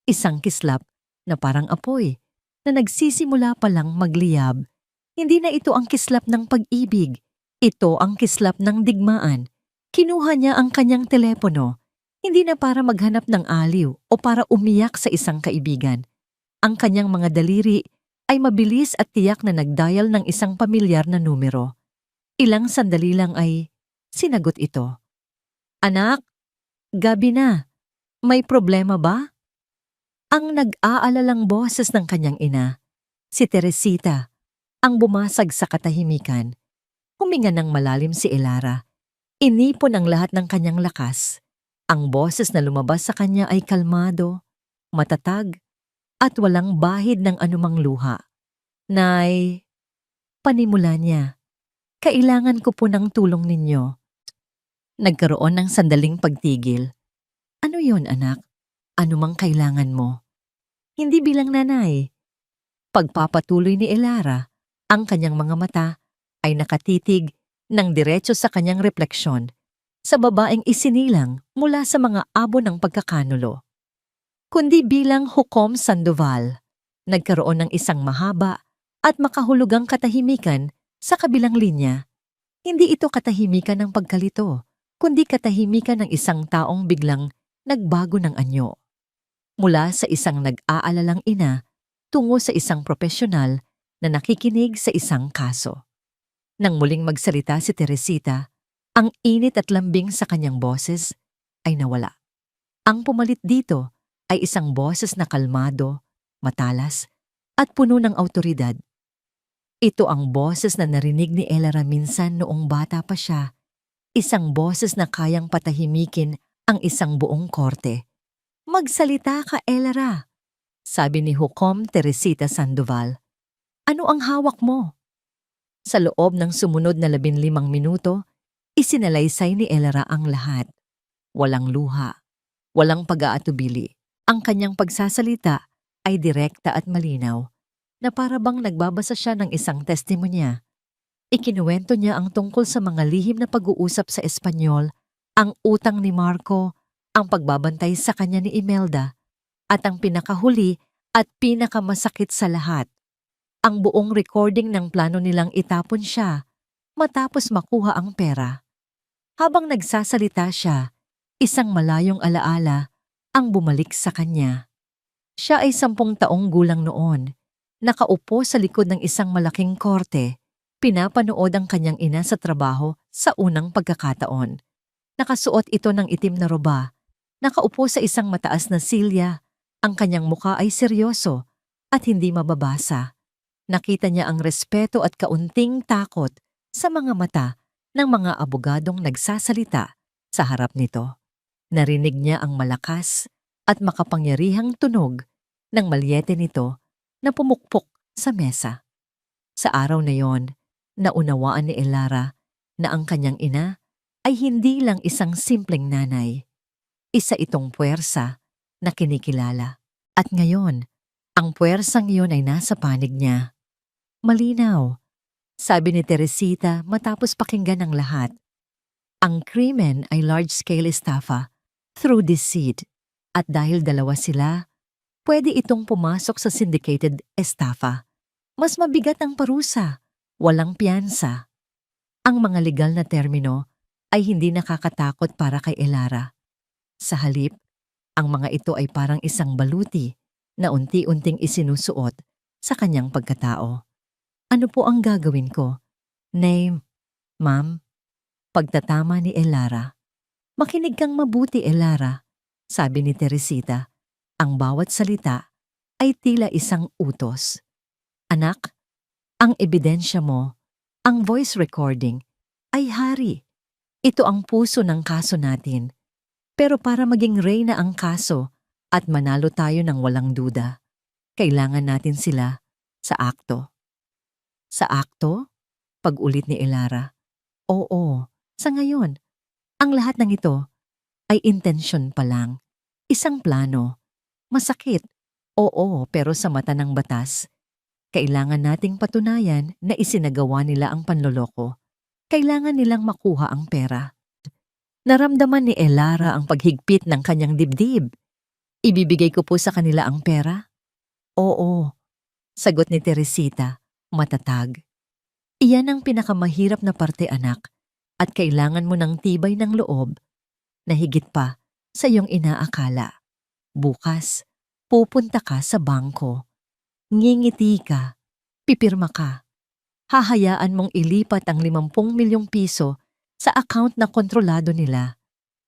S1: Isang kislap na parang apoy na nagsisimula pa lang magliyab. Hindi na ito ang kislap ng pag-ibig. Ito ang kislap ng digmaan. Kinuha niya ang kanyang telepono, hindi na para maghanap ng aliw o para umiyak sa isang kaibigan. Ang kanyang mga daliri ay mabilis at tiyak na nagdial ng isang pamilyar na numero. Ilang sandali lang ay sinagot ito. Anak, gabi na. May problema ba? Ang nag-aalalang boses ng kanyang ina, si Teresita, ang bumasag sa katahimikan. Huminga ng malalim si Elara. Inipon ang lahat ng kanyang lakas. Ang boses na lumabas sa kanya ay kalmado, matatag, at walang bahid ng anumang luha. Nay, panimula niya, kailangan ko po ng tulong ninyo. Nagkaroon ng sandaling pagtigil. Ano yon, anak? Ano mang kailangan mo? Hindi bilang nanay. Pagpapatuloy ni Elara, ang kanyang mga mata ay nakatitig ng diretso sa kanyang refleksyon sa babaeng isinilang mula sa mga abo ng pagkakanulo. Kundi bilang Hukom Sandoval, nagkaroon ng isang mahaba at makahulugang katahimikan sa kabilang linya. Hindi ito katahimikan ng pagkalito, kundi katahimikan ng isang taong biglang nagbago ng anyo. Mula sa isang nag-aalalang ina tungo sa isang profesional na nakikinig sa isang kaso. Nang muling magsalita si Teresita, ang init at lambing sa kanyang boses ay nawala. Ang pumalit dito ay isang boses na kalmado, matalas, at puno ng awtoridad. Ito ang boses na narinig ni Elara minsan noong bata pa siya, isang boses na kayang patahimikin ang isang buong korte. Magsalita ka, Elara, sabi ni Hukom Teresita Sandoval. Ano ang hawak mo? Sa loob ng sumunod na 15 minuto, isinalaysay ni Elara ang lahat. Walang luha, walang pag-aatubili. Ang kanyang pagsasalita ay direkta at malinaw, na para bang nagbabasa siya ng isang testimonya. Ikinuwento niya ang tungkol sa mga lihim na pag-uusap sa Espanyol, ang utang ni Marco, ang pagbabantay sa kanya ni Imelda, at ang pinakahuli at pinakamasakit sa lahat, ang buong recording ng plano nilang itapon siya matapos makuha ang pera. Habang nagsasalita siya, isang malayong alaala ang bumalik sa kanya. Siya ay 10 taong gulang noon, Nakaupo sa likod ng isang malaking korte, pinapanood ang kanyang ina sa trabaho sa unang pagkakataon. Nakasuot ito ng itim na roba, nakaupo sa isang mataas na silya, ang kanyang muka ay seryoso at hindi mababasa. Nakita niya ang respeto at kaunting takot sa mga mata ng mga abogadong nagsasalita sa harap nito. Narinig niya ang malakas at makapangyarihang tunog ng malyete nito na pumukpok sa mesa. Sa araw na yon, naunawaan ni Elara na ang kanyang ina ay hindi lang isang simpleng nanay. Isa itong puwersa na kinikilala. At ngayon, ang puwersang iyon ay nasa panig niya. Malinaw, sabi ni Teresita matapos pakinggan ang lahat. Ang krimen ay large-scale estafa through deceit. At dahil dalawa sila, pwede itong pumasok sa syndicated estafa. Mas mabigat ang parusa, walang piyansa. Ang mga legal na termino ay hindi nakakatakot para kay Elara. Sa halip, ang mga ito ay parang isang baluti na unti-unting isinusuot sa kanyang pagkatao. Ano po ang gagawin ko? Name, ma'am, pagtatama ni Elara. Makinig kang mabuti, Elara, sabi ni Teresita. Ang bawat salita ay tila isang utos. Anak, ang ebidensya mo, ang voice recording, ay hari. Ito ang puso ng kaso natin. Pero para maging reyna ang kaso at manalo tayo ng walang duda, kailangan natin sila sa akto. Sa akto? Pag-ulit ni Elara. Oo, sa ngayon. Ang lahat ng ito ay intensyon pa lang. Isang plano. Masakit. Oo, pero sa mata ng batas, kailangan nating patunayan na isinagawa nila ang panloloko. Kailangan nilang makuha ang pera. Naramdaman ni Elara ang paghigpit ng kanyang dibdib. Ibibigay ko po sa kanila ang pera? Oo, sagot ni Teresita, matatag. Iyan ang pinakamahirap na parte, anak, at kailangan mo ng tibay ng loob na higit pa sa iyong inaakala. Bukas, pupunta ka sa bangko. Ngingiti ka, pipirma ka. Hahayaan mong ilipat ang 50 milyong piso sa account na kontrolado nila.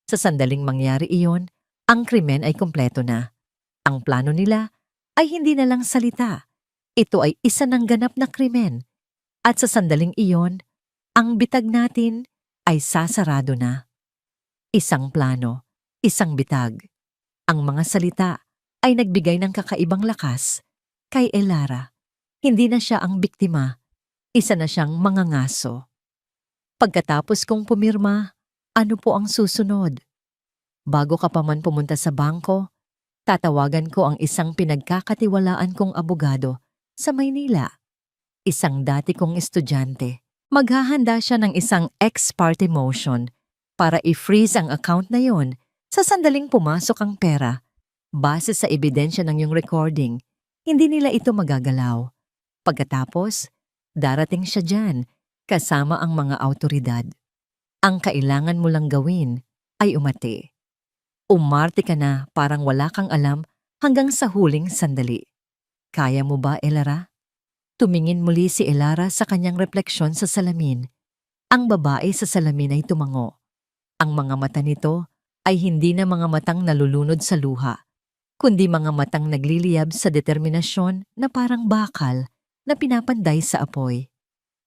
S1: Sa sandaling mangyari iyon, ang krimen ay kumpleto na. Ang plano nila ay hindi na lang salita. Ito ay isa ng ganap na krimen. At sa sandaling iyon, ang bitag natin ay sasarado na. Isang plano, isang bitag. Ang mga salita ay nagbigay ng kakaibang lakas kay Elara. Hindi na siya ang biktima, isa na siyang mangangaso. Pagkatapos kong pumirma, ano po ang susunod? Bago ka pa man pumunta sa bangko, tatawagan ko ang isang pinagkakatiwalaan kong abogado sa Maynila. Isang dati kong estudyante. Maghahanda siya ng isang ex parte motion para i-freeze ang account na yon sa sandaling pumasok ang pera. Base sa ebidensya ng iyong recording, hindi nila ito magagalaw. Pagkatapos, darating siya dyan kasama ang mga awtoridad. Ang kailangan mo lang gawin ay umati. Umarte ka na parang wala kang alam hanggang sa huling sandali. Kaya mo ba, Elara? Tumingin muli si Elara sa kanyang refleksyon sa salamin. Ang babae sa salamin ay tumango. Ang mga mata nito ay hindi na mga matang nalulunod sa luha, kundi mga matang nagliliyab sa determinasyon na parang bakal na pinapanday sa apoy.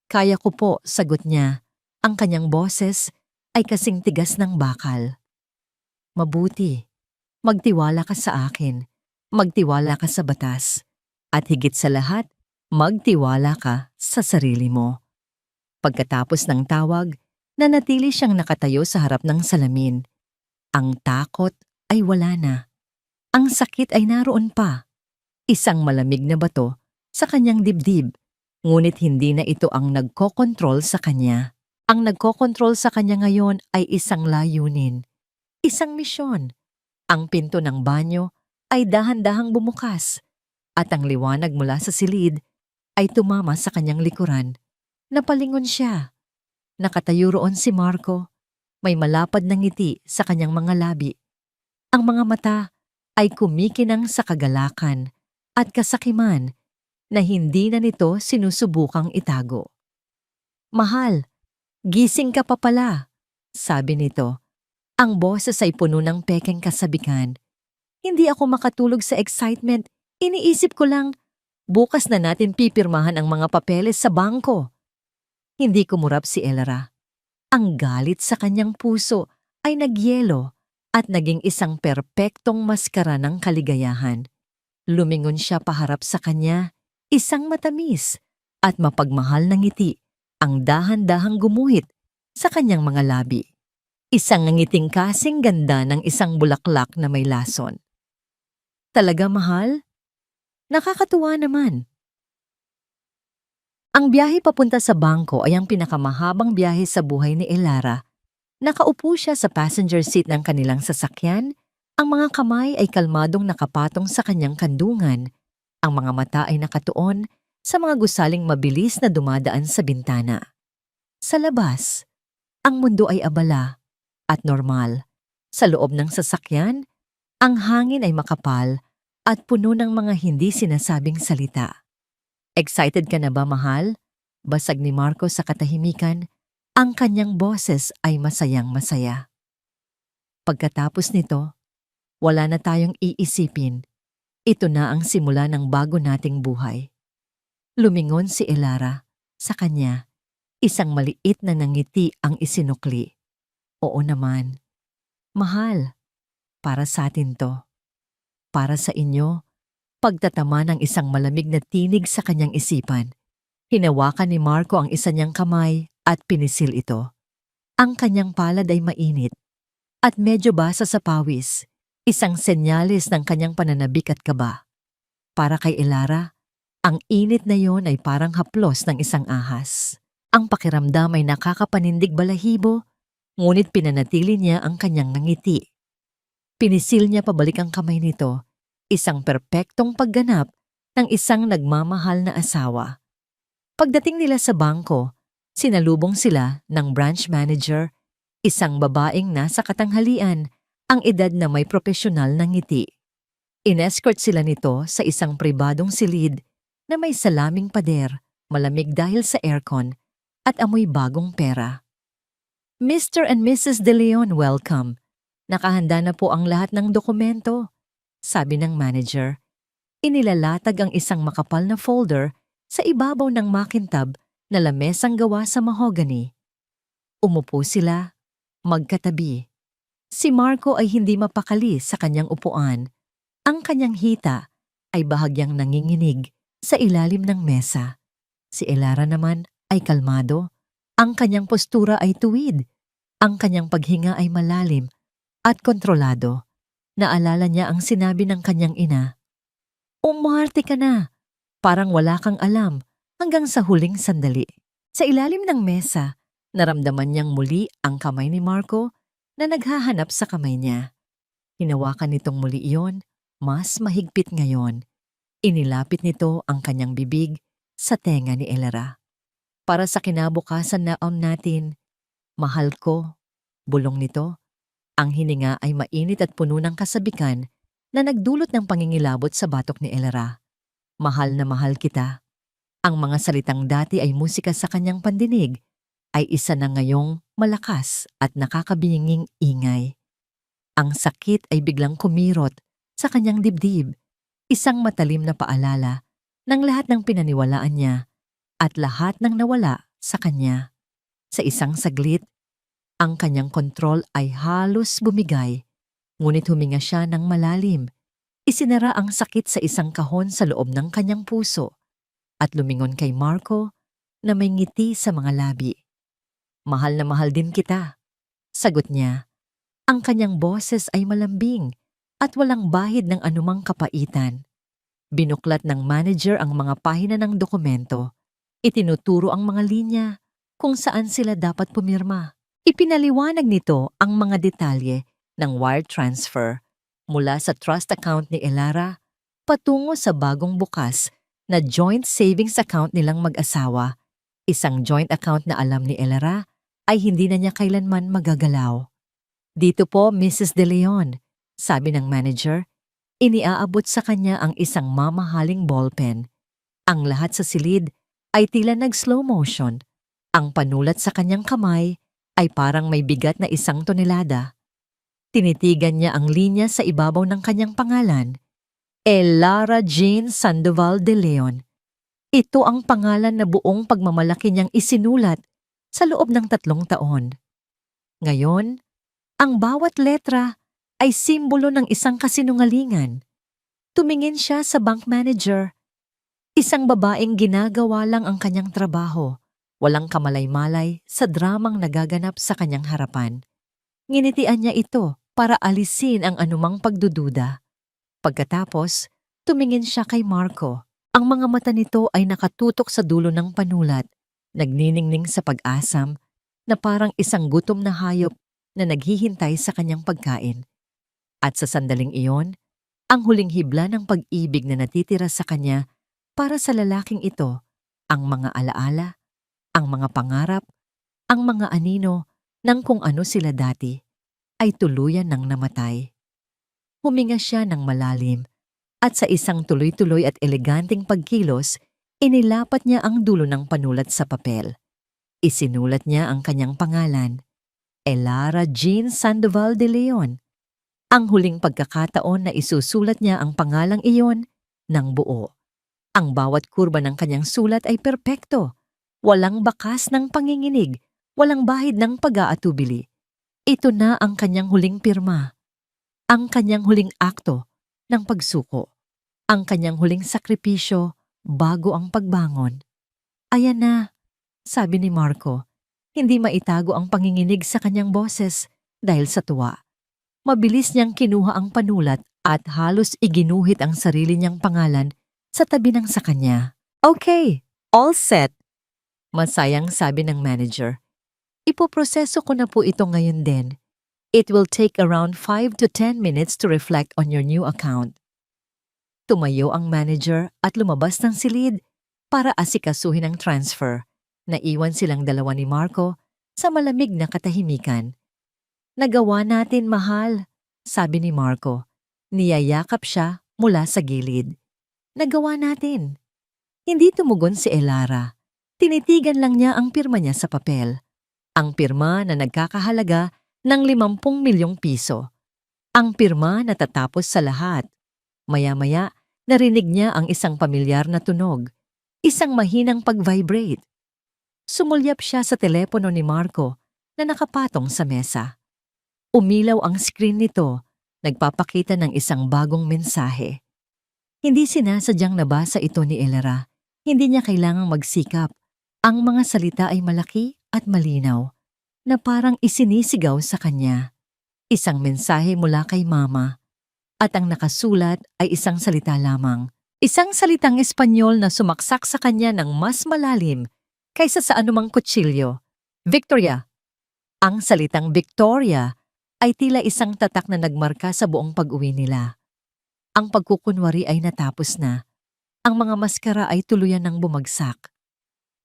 S1: Kaya ko po, sagot niya. Ang kanyang boses ay kasing tigas ng bakal. Mabuti. Magtiwala ka sa akin. Magtiwala ka sa batas. At higit sa lahat, magtiwala ka sa sarili mo. Pagkatapos ng tawag, nanatili siyang nakatayo sa harap ng salamin. Ang takot ay wala na. Ang sakit ay naroon pa. Isang malamig na bato sa kanyang dibdib. Ngunit hindi na ito ang nagkokontrol sa kanya. Ang nagkokontrol sa kanya ngayon ay isang layunin. Isang misyon. Ang pinto ng banyo ay dahan-dahang bumukas at ang liwanag mula sa silid ay tumama sa kanyang likuran. Napalingon siya. Nakatayo roon si Marco. May malapad na ngiti sa kanyang mga labi. Ang mga mata ay kumikinang sa kagalakan at kasakiman. na hindi na nito sinusubukang itago. "Mahal, gising ka pa pala," sabi nito. Ang boses ay puno ng pekeng kasabikan. Hindi ako makatulog sa excitement. Iniisip ko lang, bukas na natin pipirmahan ang mga papeles sa bangko. Hindi kumurap si Elra. Ang galit sa kanyang puso ay nagyelo at naging isang perpektong maskara ng kaligayahan. Lumingon siya paharap sa kanya, isang matamis at mapagmahal na ngiti ang dahan-dahang gumuhit sa kanyang mga labi. Isang ngiting kasing ganda ng isang bulaklak na may lason. "Talaga, mahal? Nakakatuwa naman." Ang biyahe papunta sa bangko ay ang pinakamahabang biyahe sa buhay ni Elara. Nakaupo siya sa passenger seat ng kanilang sasakyan, ang mga kamay ay kalmadong nakapatong sa kanyang kandungan, ang mga mata ay nakatuon sa mga gusaling mabilis na dumadaan sa bintana. Sa labas, ang mundo ay abala at normal. Sa loob ng sasakyan, ang hangin ay makapal at puno ng mga hindi sinasabing salita. "Excited ka na ba, mahal?" Basag ni Marco sa katahimikan. Ang kanyang boses ay masayang masaya. Pagkatapos nito, wala na tayong iisipin. Ito na ang simula ng bago nating buhay. Lumingon si Elara. Sa kanya, isang maliit na nangiti ang isinukli. "Oo naman. Mahal, para sa atin to. Para sa inyo." Pagtatama ng isang malamig na tinig sa kanyang isipan. Hinawakan ni Marco ang isa niyang kamay at pinisil ito. Ang kanyang palad ay mainit at medyo basa sa pawis, isang senyales ng kanyang pananabik at kaba. Para kay Elara, ang init na yon ay parang haplos ng isang ahas. Ang pakiramdam ay nakakapanindig balahibo, ngunit pinanatili niya ang kanyang ngiti. Pinisil niya pabalik ang kamay nito, isang perpektong pagganap ng isang nagmamahal na asawa. Pagdating nila sa bangko, sinalubong sila ng branch manager, isang babaeng nasa katanghalian, ang edad na may propesyonal na ngiti. Inescort sila nito sa isang pribadong silid na may salaming pader, malamig dahil sa aircon, at amoy bagong pera. "Mr. and Mrs. De Leon, welcome. Nakahanda na po ang lahat ng dokumento," sabi ng manager. Inilalatag ang isang makapal na folder sa ibabaw ng makintab na lamesang gawa sa mahogany. Umupo sila, magkatabi. Si Marco ay hindi mapakali sa kanyang upuan. Ang kanyang hita ay bahagyang nanginginig sa ilalim ng mesa. Si Elara naman ay kalmado. Ang kanyang postura ay tuwid. Ang kanyang paghinga ay malalim at kontrolado. Naalala niya ang sinabi ng kanyang ina. "Umarte ka na. Parang wala kang alam," hanggang sa huling sandali. Sa ilalim ng mesa, naramdaman niyang muli ang kamay ni Marco na naghahanap sa kamay niya. Hinawakan nitong muli iyon, mas mahigpit ngayon. Inilapit nito ang kanyang bibig sa tenga ni Elara. "Para sa kinabukasan na natin, mahal ko," bulong nito. Ang hininga ay mainit at puno ng kasabikan na nagdulot ng pangingilabot sa batok ni Elara. "Mahal na mahal kita." Ang mga salitang dati ay musika sa kanyang pandinig ay isa na ngayong malakas at nakakabinging ingay. Ang sakit ay biglang kumirot sa kanyang dibdib, isang matalim na paalala ng lahat ng pinaniwalaan niya at lahat ng nawala sa kanya. Sa isang saglit, ang kanyang kontrol ay halos bumigay, ngunit huminga siya ng malalim. Isinara ang sakit sa isang kahon sa loob ng kanyang puso at lumingon kay Marco na may ngiti sa mga labi. "Mahal na mahal din kita," sagot niya. Ang kanyang boses ay malambing at walang bahid ng anumang kapaitan. Binuklat ng manager ang mga pahina ng dokumento. Itinuturo ang mga linya kung saan sila dapat pumirma. Ipinaliwanag nito ang mga detalye ng wire transfer mula sa trust account ni Elara patungo sa bagong bukas na joint savings account nilang mag-asawa, isang joint account na alam ni Elara ay hindi na niya kailanman magagalaw. "Dito po, Mrs. De Leon," sabi ng manager. Iniaabot sa kanya ang isang mamahaling ballpen. Ang lahat sa silid ay tila nag-slow motion. Ang panulat sa kanyang kamay ay parang may bigat na 1 tonelada. Tinitigan niya ang linya sa ibabaw ng kanyang pangalan, Elara Jane Sandoval de Leon. Ito ang pangalan na buong pagmamalaki niyang isinulat sa loob ng 3 taon. Ngayon, ang bawat letra ay simbolo ng isang kasinungalingan. Tumingin siya sa bank manager. Isang babaeng ginagawa lang ang kanyang trabaho, walang kamalay-malay sa dramang nagaganap sa kanyang harapan. Nginitian niya ito para alisin ang anumang pagdududa. Pagkatapos, tumingin siya kay Marco. Ang mga mata nito ay nakatutok sa dulo ng panulat, nagniningning sa pag-asam na parang isang gutom na hayop na naghihintay sa kanyang pagkain. At sa sandaling iyon, ang huling hibla ng pag-ibig na natitira sa kanya para sa lalaking ito, ang mga alaala, ang mga pangarap, ang mga anino ng kung ano sila dati, ay tuluyan ng namatay. Huminga siya ng malalim at sa isang tuloy-tuloy at eleganteng pagkilos, inilapat niya ang dulo ng panulat sa papel. Isinulat niya ang kanyang pangalan, Elara Jean Sandoval de Leon. Ang huling pagkakataon na isusulat niya ang pangalang iyon ng buo. Ang bawat kurba ng kanyang sulat ay perpekto. Walang bakas ng panginginig, walang bahid ng pag-aatubili. Ito na ang kanyang huling pirma. Ang kanyang huling akto ng pagsuko. Ang kanyang huling sakripisyo bago ang pagbangon. Ayan na, sabi ni Marco. Hindi maitago ang panginginig sa kanyang boses dahil sa tuwa. Mabilis niyang kinuha ang panulat at halos iginuhit ang sarili niyang pangalan sa tabi ng sa kanya. Okay, all set. Masayang sabi ng manager. Ipoproseso ko na po ito ngayon din. It will take around 5 to 10 minutes to reflect on your new account. Tumayo ang manager at lumabas ng silid para asikasuhin ang transfer. Naiwan silang dalawa ni Marco sa malamig na katahimikan. Nagawa natin, mahal, sabi ni Marco. Niyayakap siya mula sa gilid. Nagawa natin. Hindi tumugon si Elara. Tinitigan lang niya ang pirma niya sa papel. Ang pirma na nagkakahalaga ng 50 milyong piso. Ang pirma na tatapos sa lahat. Maya-maya, narinig niya ang isang pamilyar na tunog. Isang mahinang pag-vibrate. Sumulyap siya sa telepono ni Marco na nakapatong sa mesa. Umilaw ang screen nito, nagpapakita ng isang bagong mensahe. Hindi sinasadyang nabasa ito ni Elara. Hindi niya kailangang magsikap. Ang mga salita ay malaki at malinaw, na parang isinisigaw sa kanya. Isang mensahe mula kay Mama. At ang nakasulat ay isang salita lamang. Isang salitang Espanyol na sumaksak sa kanya ng mas malalim kaysa sa anumang kutsilyo. Victoria. Ang salitang Victoria ay tila isang tatak na nagmarka sa buong pag-uwi nila. Ang pagkukunwari ay natapos na. Ang mga maskara ay tuluyan ng bumagsak.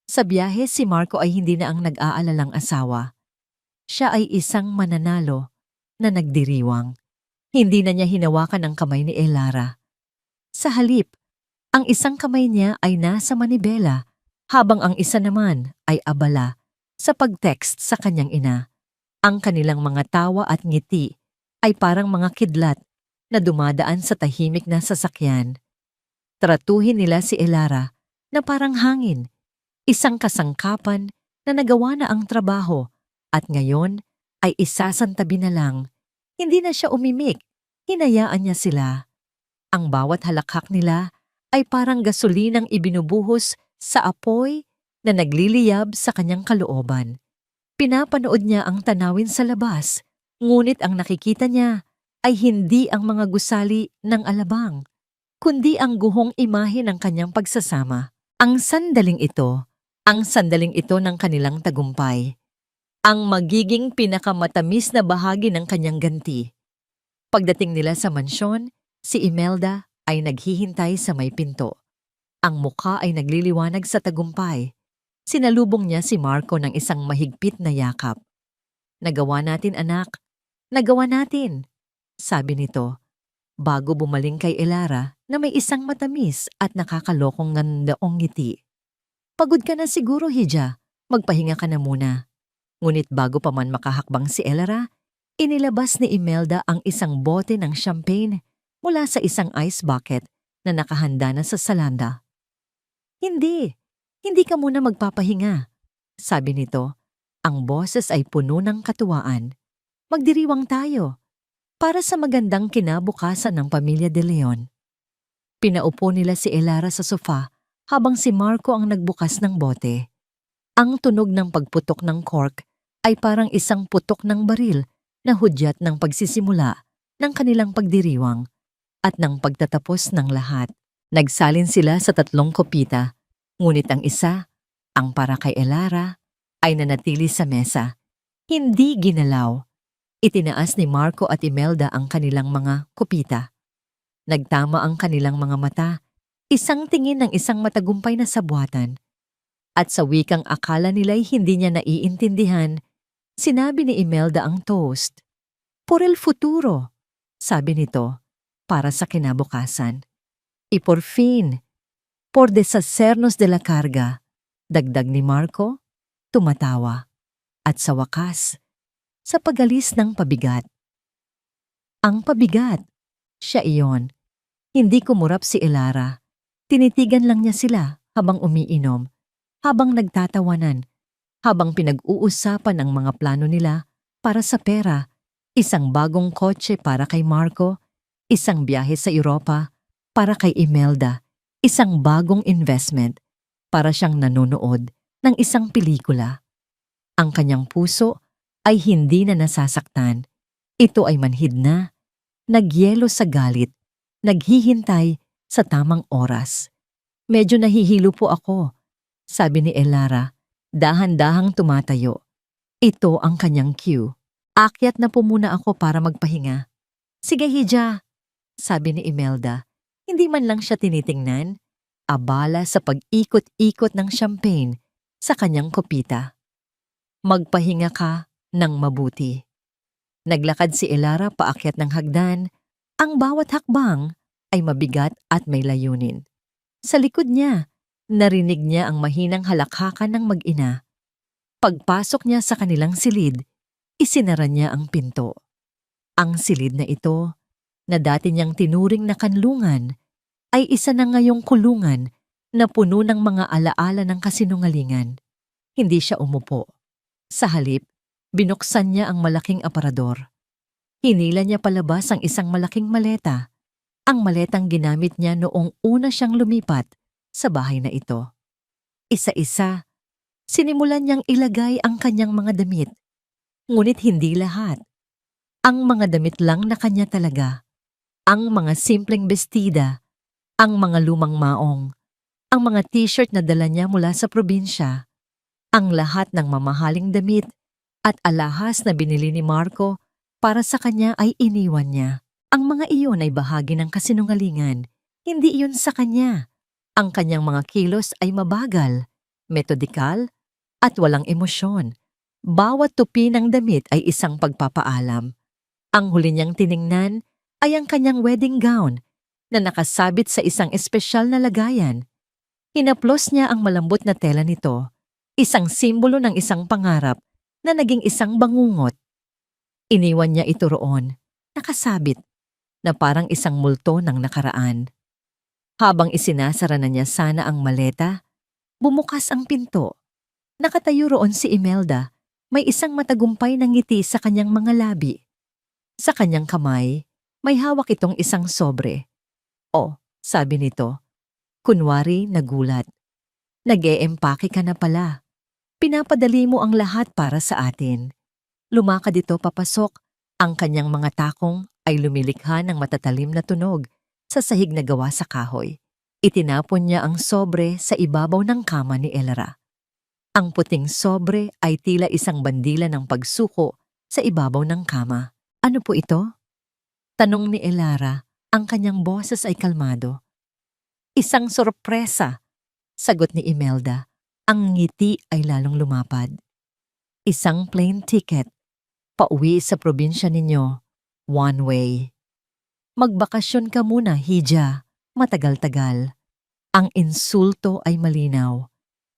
S1: Sa biyahe, si Marco ay hindi na ang nag-aalalang asawa. Siya ay isang mananalo na nagdiriwang. Hindi na niya hinawakan ang kamay ni Elara. Sa halip, ang isang kamay niya ay nasa manibela, habang ang isa naman ay abala sa pag-text sa kanyang ina. Ang kanilang mga tawa at ngiti ay parang mga kidlat na dumadaan sa tahimik na sasakyan. Tratuhin nila si Elara na parang hangin, isang kasangkapan na nagawa na ang trabaho at ngayon ay isasantabi na lang. Hindi na siya umimik, hinayaan niya sila. Ang bawat halakhak nila ay parang gasolinang ibinubuhos sa apoy na nagliliyab sa kanyang kalooban. Pinapanood niya ang tanawin sa labas, ngunit ang nakikita niya ay hindi ang mga gusali ng alabang, kundi ang guhong imahe ng kanyang pagsasama. Ang sandaling ito ng kanilang tagumpay. Ang magiging pinakamatamis na bahagi ng kanyang ganti. Pagdating nila sa mansyon, si Imelda ay naghihintay sa may pinto. Ang mukha ay nagliliwanag sa tagumpay. Sinalubong niya si Marco ng isang mahigpit na yakap. Nagawa natin, anak. Nagawa natin, sabi nito. bago bumaling kay Elara na may isang matamis at nakakalokong nandaong ngiti. Pagod ka na siguro, Hija. Magpahinga ka na muna. Ngunit bago pa man makahakbang si Elara, inilabas ni Imelda ang isang bote ng champagne mula sa isang ice bucket na nakahanda na sa salanda. Hindi ka muna magpapahinga, sabi nito. Ang boses ay puno ng katuwaan. Magdiriwang tayo para sa magandang kinabukasan ng pamilya De Leon. Pinaupo nila si Elara sa sofa habang si Marco ang nagbukas ng bote. Ang tunog ng pagputok ng cork ay parang isang putok ng baril na hudyat ng pagsisimula ng kanilang pagdiriwang at ng pagtatapos ng lahat. Nagsalin sila sa 3 kopita, ngunit ang isa, ang para kay Elara, ay nanatili sa mesa. Hindi ginalaw. Itinaas ni Marco at Imelda ang kanilang mga kopita. Nagtama ang kanilang mga mata, isang tingin ng isang matagumpay na sabuatan. At sa wikang akala nila'y hindi niya naiintindihan, sinabi ni Imelda ang toast. Por el futuro, sabi nito, para sa kinabukasan. Y por fin, por deshacernos de la carga, dagdag ni Marco, tumatawa. At sa wakas, sa pagalis ng pabigat. Ang pabigat, siya iyon. Hindi kumurap si Elara. Tinitigan lang niya sila habang umiinom, habang nagtatawanan, habang pinag-uusapan ang mga plano nila para sa pera, isang bagong kotse para kay Marco, isang biyahe sa Europa para kay Imelda, isang bagong investment para siyang nanonood ng isang pelikula. Ang kanyang puso ay hindi na nasasaktan. Ito ay manhid na, nagyelo sa galit, naghihintay sa tamang oras. Medyo nahihilo po ako, sabi ni Elara, dahan-dahang tumatayo. Ito ang kanyang cue. Akyat na po muna ako para magpahinga. Sige, Hija, sabi ni Imelda. Hindi man lang siya tinitingnan, abala sa pag-ikot-ikot ng champagne sa kanyang kopita. Magpahinga ka ng mabuti. Naglakad si Elara paakyat ng hagdan. Ang bawat hakbang ay mabigat at may layunin. Sa likod niya, narinig niya ang mahinang halakhakan ng mag-ina. Pagpasok niya sa kanilang silid, isinara niya ang pinto. Ang silid na ito, na dati niyang tinuring na kanlungan, ay isa na ngayong kulungan na puno ng mga alaala ng kasinungalingan. Hindi siya umupo. Sa halip, binuksan niya ang malaking aparador. Hinila niya palabas ang isang malaking maleta, ang maletang ginamit niya noong una siyang lumipat sa bahay na ito. Isa-isa, sinimulan niyang ilagay ang kanyang mga damit. Ngunit hindi lahat. Ang mga damit lang na kanya talaga. Ang mga simpleng bestida, ang mga lumang maong, ang mga t-shirt na dala niya mula sa probinsya, ang lahat ng mamahaling damit at alahas na binili ni Marco para sa kanya ay iniwan niya. Ang mga iyon ay bahagi ng kasinungalingan. Hindi iyon sa kanya. Ang kanyang mga kilos ay mabagal, metodikal, at walang emosyon. Bawat tupi ng damit ay isang pagpapaalam. Ang huli niyang tiningnan ay ang kanyang wedding gown na nakasabit sa isang espesyal na lagayan. Hinaplos niya ang malambot na tela nito, isang simbolo ng isang pangarap na naging isang bangungot. Iniwan niya ito roon, nakasabit, na parang isang multo ng nakaraan. Habang isinasara na niya sana ang maleta, bumukas ang pinto. Nakatayo roon si Imelda, may isang matagumpay na ngiti sa kanyang mga labi. Sa kanyang kamay, may hawak itong isang sobre. Oh, sabi nito, kunwari nagulat. Nag-eempake ka na pala. Pinapadali mo ang lahat para sa atin. Lumakad ito papasok, ang kanyang mga takong ay lumilikha ng matatalim na tunog sa sahig na gawa sa kahoy. Itinapon niya ang sobre sa ibabaw ng kama ni Elara. Ang puting sobre ay tila isang bandila ng pagsuko sa ibabaw ng kama. Ano po ito? Tanong ni Elara, ang kanyang boses ay kalmado. Isang sorpresa, sagot ni Imelda. Ang ngiti ay lalong lumapad. Isang plane ticket, pauwi sa probinsya ninyo, one way. Magbakasyon ka muna, Hija. Matagal-tagal. Ang insulto ay malinaw.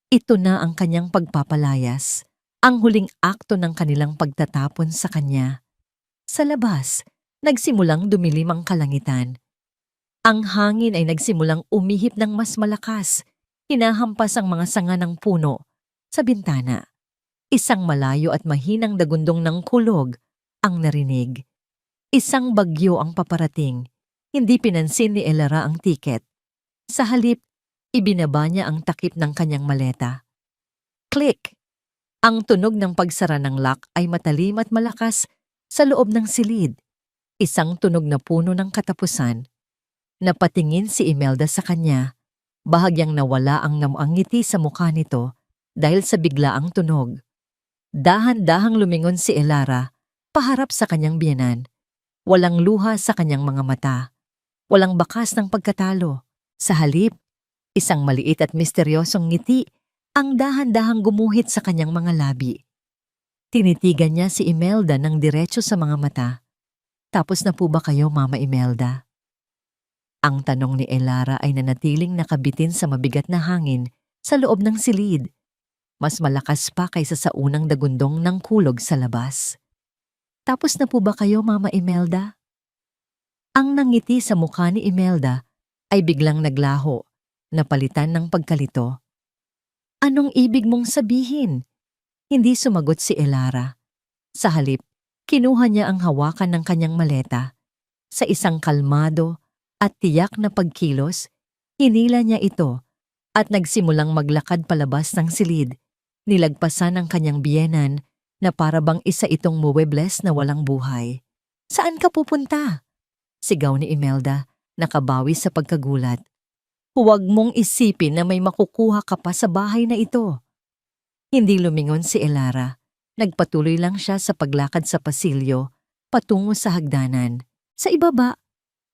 S1: Ito na ang kanyang pagpapalayas, ang huling akto ng kanilang pagtatapon sa kanya. Sa labas, nagsimulang dumilim ang kalangitan. Ang hangin ay nagsimulang umihip ng mas malakas, hinahampas ang mga sanga ng puno sa bintana. Isang malayo at mahinang dagundong ng kulog ang narinig. Isang bagyo ang paparating. Hindi pinansin ni Elara ang tiket. Sa halip, ibinaba niya ang takip ng kanyang maleta. Click! Ang tunog ng pagsara ng lock ay matalim at malakas sa loob ng silid. Isang tunog na puno ng katapusan. Napatingin si Imelda sa kanya. Bahagyang nawala ang namuang ngiti sa mukha nito dahil sa biglaang tunog. Dahan-dahang lumingon si Elara, paharap sa kanyang biyenan. Walang luha sa kanyang mga mata. Walang bakas ng pagkatalo. Sa halip, isang maliit at misteryosong ngiti ang dahan-dahang gumuhit sa kanyang mga labi. Tinitigan niya si Imelda ng diretso sa mga mata. Tapos na po ba kayo, Mama Imelda? Ang tanong ni Elara ay nanatiling nakabitin sa mabigat na hangin sa loob ng silid. Mas malakas pa kaysa sa unang dagundong ng kulog sa labas. Tapos na po ba kayo, Mama Imelda? Ang nangiti sa mukha ni Imelda ay biglang naglaho, napalitan ng pagkalito. Anong ibig mong sabihin? Hindi sumagot si Elara. Sa halip, kinuha niya ang hawakan ng kanyang maleta. Sa isang kalmado at tiyak na pagkilos, hinila niya ito at nagsimulang maglakad palabas ng silid, nilagpasan ang kanyang biyenan na parabang isa itong muwebles na walang buhay. Saan ka pupunta? Sigaw ni Imelda, nakabawi sa pagkagulat. Huwag mong isipin na may makukuha ka pa sa bahay na ito. Hindi lumingon si Elara. Nagpatuloy lang siya sa paglakad sa pasilyo, patungo sa hagdanan. Sa ibaba,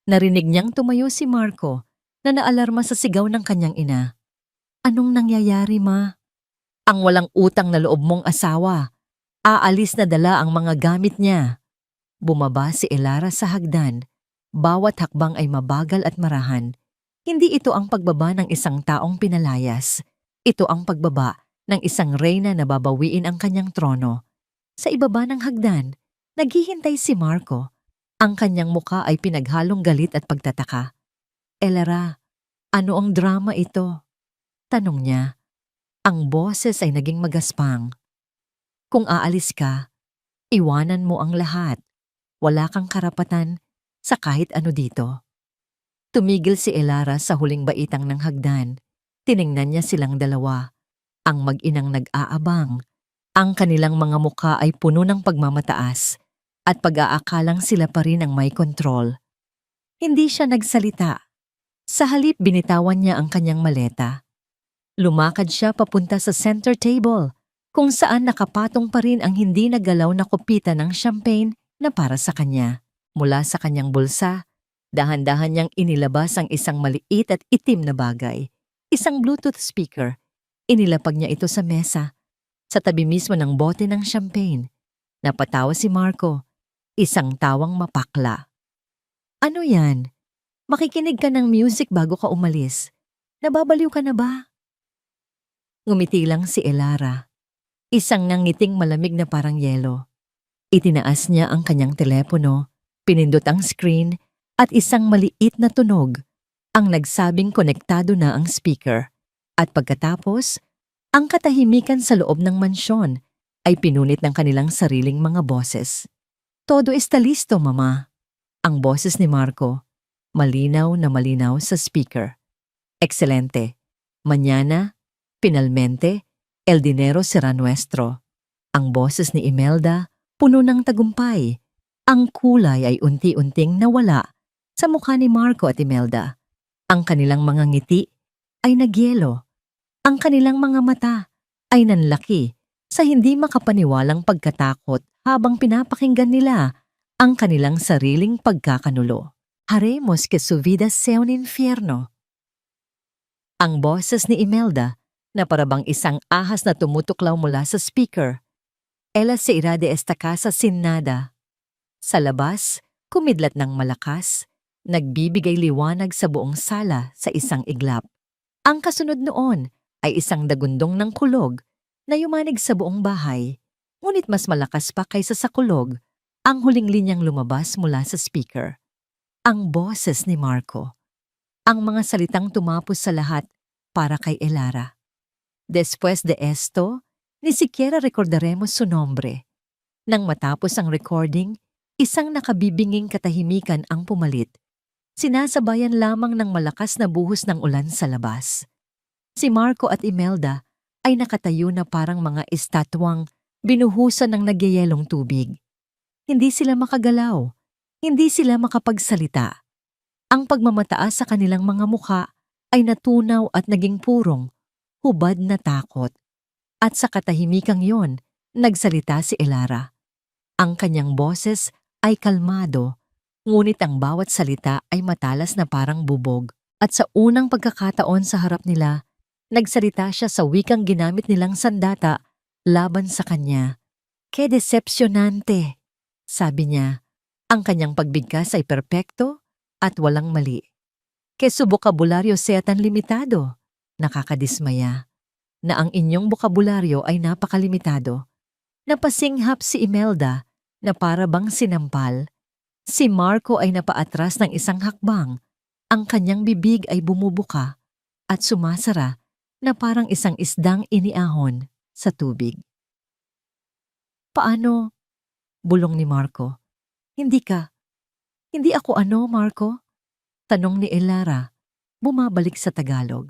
S1: narinig niyang tumayo si Marco na naalarma sa sigaw ng kanyang ina. Anong nangyayari, Ma? Ang walang utang na loob mong asawa. Aalis na dala ang mga gamit niya. Bumaba si Elara sa hagdan. Bawat hakbang ay mabagal at marahan. Hindi ito ang pagbaba ng isang taong pinalayas. Ito ang pagbaba ng isang reyna na babawiin ang kanyang trono. Sa ibaba ng hagdan, naghihintay si Marco. Ang kanyang muka ay pinaghalong galit at pagtataka. Elara, ano ang drama ito? Tanong niya. Ang boses ay naging magaspang. Kung aalis ka, iwanan mo ang lahat. Wala kang karapatan sa kahit ano dito. Tumigil si Elara sa huling baitang ng hagdan. Tiningnan niya silang dalawa. Ang mag-inang nag-aabang. Ang kanilang mga muka ay puno ng pagmamataas at pag-aakalang sila pa rin ang may kontrol. Hindi siya nagsalita. Sa halip binitawan niya ang kanyang maleta. Lumakad siya papunta sa center table, kung saan nakapatong pa rin ang hindi nagalaw na kopita ng champagne na para sa kanya. Mula sa kanyang bulsa, dahan-dahan niyang inilabas ang isang maliit at itim na bagay. Isang Bluetooth speaker. Inilapag niya ito sa mesa, sa tabi mismo ng bote ng champagne. Napatawa si Marco, isang tawang mapakla. Ano yan? Makikinig ka ng music bago ka umalis. Nababaliw ka na ba? Ngumiti lang si Elara. Isang nangiting malamig na parang yelo. Itinaas niya ang kanyang telepono, pinindot ang screen, at isang maliit na tunog ang nagsabing konektado na ang speaker. At pagkatapos, ang katahimikan sa loob ng mansyon ay pinunit ng kanilang sariling mga boses. Todo está listo, Mama. Ang boses ni Marco, malinaw na malinaw sa speaker. Excelente. Mañana, finalmente, el dinero será nuestro. Ang boses ni Imelda, puno ng tagumpay. Ang kulay ay unti-unting nawala sa mukha ni Marco at Imelda. Ang kanilang mga ngiti ay nagyelo. Ang kanilang mga mata ay nanlaki sa hindi makapaniwalang pagkatakot habang pinapakinggan nila ang kanilang sariling pagkakanulo. Haremos que su vida sea un infierno. Ang boses ni Imelda na parabang isang ahas na tumutuklaw mula sa speaker. Ella se irá de esta casa sin nada. Sa labas, kumidlat ng malakas, nagbibigay liwanag sa buong sala sa isang iglap. Ang kasunod noon ay isang dagundong ng kulog na yumanig sa buong bahay, ngunit mas malakas pa kaysa sa kulog ang huling linyang lumabas mula sa speaker. Ang boses ni Marco. Ang mga salitang tumapos sa lahat para kay Elara. Después de esto, ni siquiera recordaremos su nombre. Nang matapos ang recording, isang nakabibinging katahimikan ang pumalit. Sinasabayan lamang ng malakas na buhos ng ulan sa labas. Si Marco at Imelda ay nakatayo na parang mga estatwang binuhusan ng nagyayelong tubig. Hindi sila makagalaw, hindi sila makapagsalita. Ang pagmamataas sa kanilang mga mukha ay natunaw at naging purong, hubad na takot. At sa katahimikang yon, nagsalita si Elara. Ang kanyang boses ay kalmado, ngunit ang bawat salita ay matalas na parang bubog. At sa unang pagkakataon sa harap nila, nagsalita siya sa wikang ginamit nilang sandata laban sa kanya. "Que decepcionante," sabi niya. Ang kanyang pagbigkas ay perpekto at walang mali. "Que su bokabularyo sea tan limitado." Nakakadismaya. Na ang inyong bokabularyo ay napakalimitado. Napasinghap si Imelda na para bang sinampal. Si Marco ay napaatras ng isang hakbang. Ang kanyang bibig ay bumubuka at sumasara na parang isang isdang iniahon sa tubig. "Paano?" bulong ni Marco. Hindi ako ano, Marco?" Tanong ni Elara, bumabalik sa Tagalog.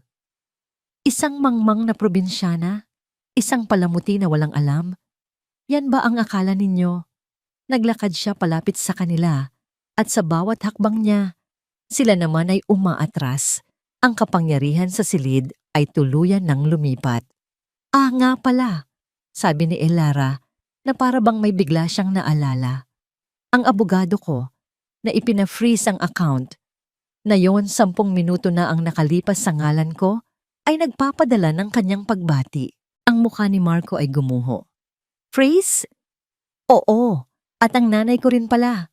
S1: "Isang mangmang na probinsyana? Isang palamuti na walang alam? Yan ba ang akala ninyo?" Naglakad siya palapit sa kanila at sa bawat hakbang niya, sila naman ay umaatras. Ang kapangyarihan sa silid ay tuluyan ng lumipat. "Ah, nga pala," sabi ni Elara na para bang may bigla siyang naalala. "Ang abogado ko na ipina-freeze ang account na yon 10 minuto na ang nakalipas sa ngalan ko ay nagpapadala ng kanyang pagbati." Ang mukha ni Marco ay gumuho. "Freeze? Oo, at ang nanay ko rin pala."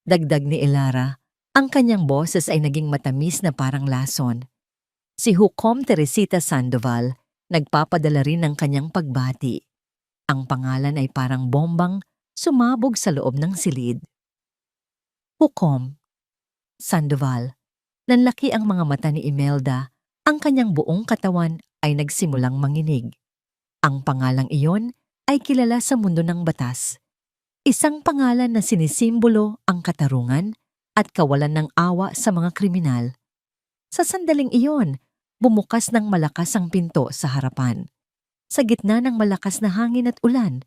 S1: Dagdag ni Elara. Ang kanyang boses ay naging matamis na parang lason. Si Hukom Teresita Sandoval nagpapadala rin ng kanyang pagbati. Ang pangalan ay parang bombang sumabog sa loob ng silid. Hukom Sandoval. Nanlaki ang mga mata ni Imelda. Ang kanyang buong katawan ay nagsimulang manginig. Ang pangalang iyon ay kilala sa mundo ng batas. Isang pangalan na sinisimbolo ang katarungan at kawalan ng awa sa mga kriminal. Sa sandaling iyon, bumukas ng malakas ang pinto sa harapan. Sa gitna ng malakas na hangin at ulan,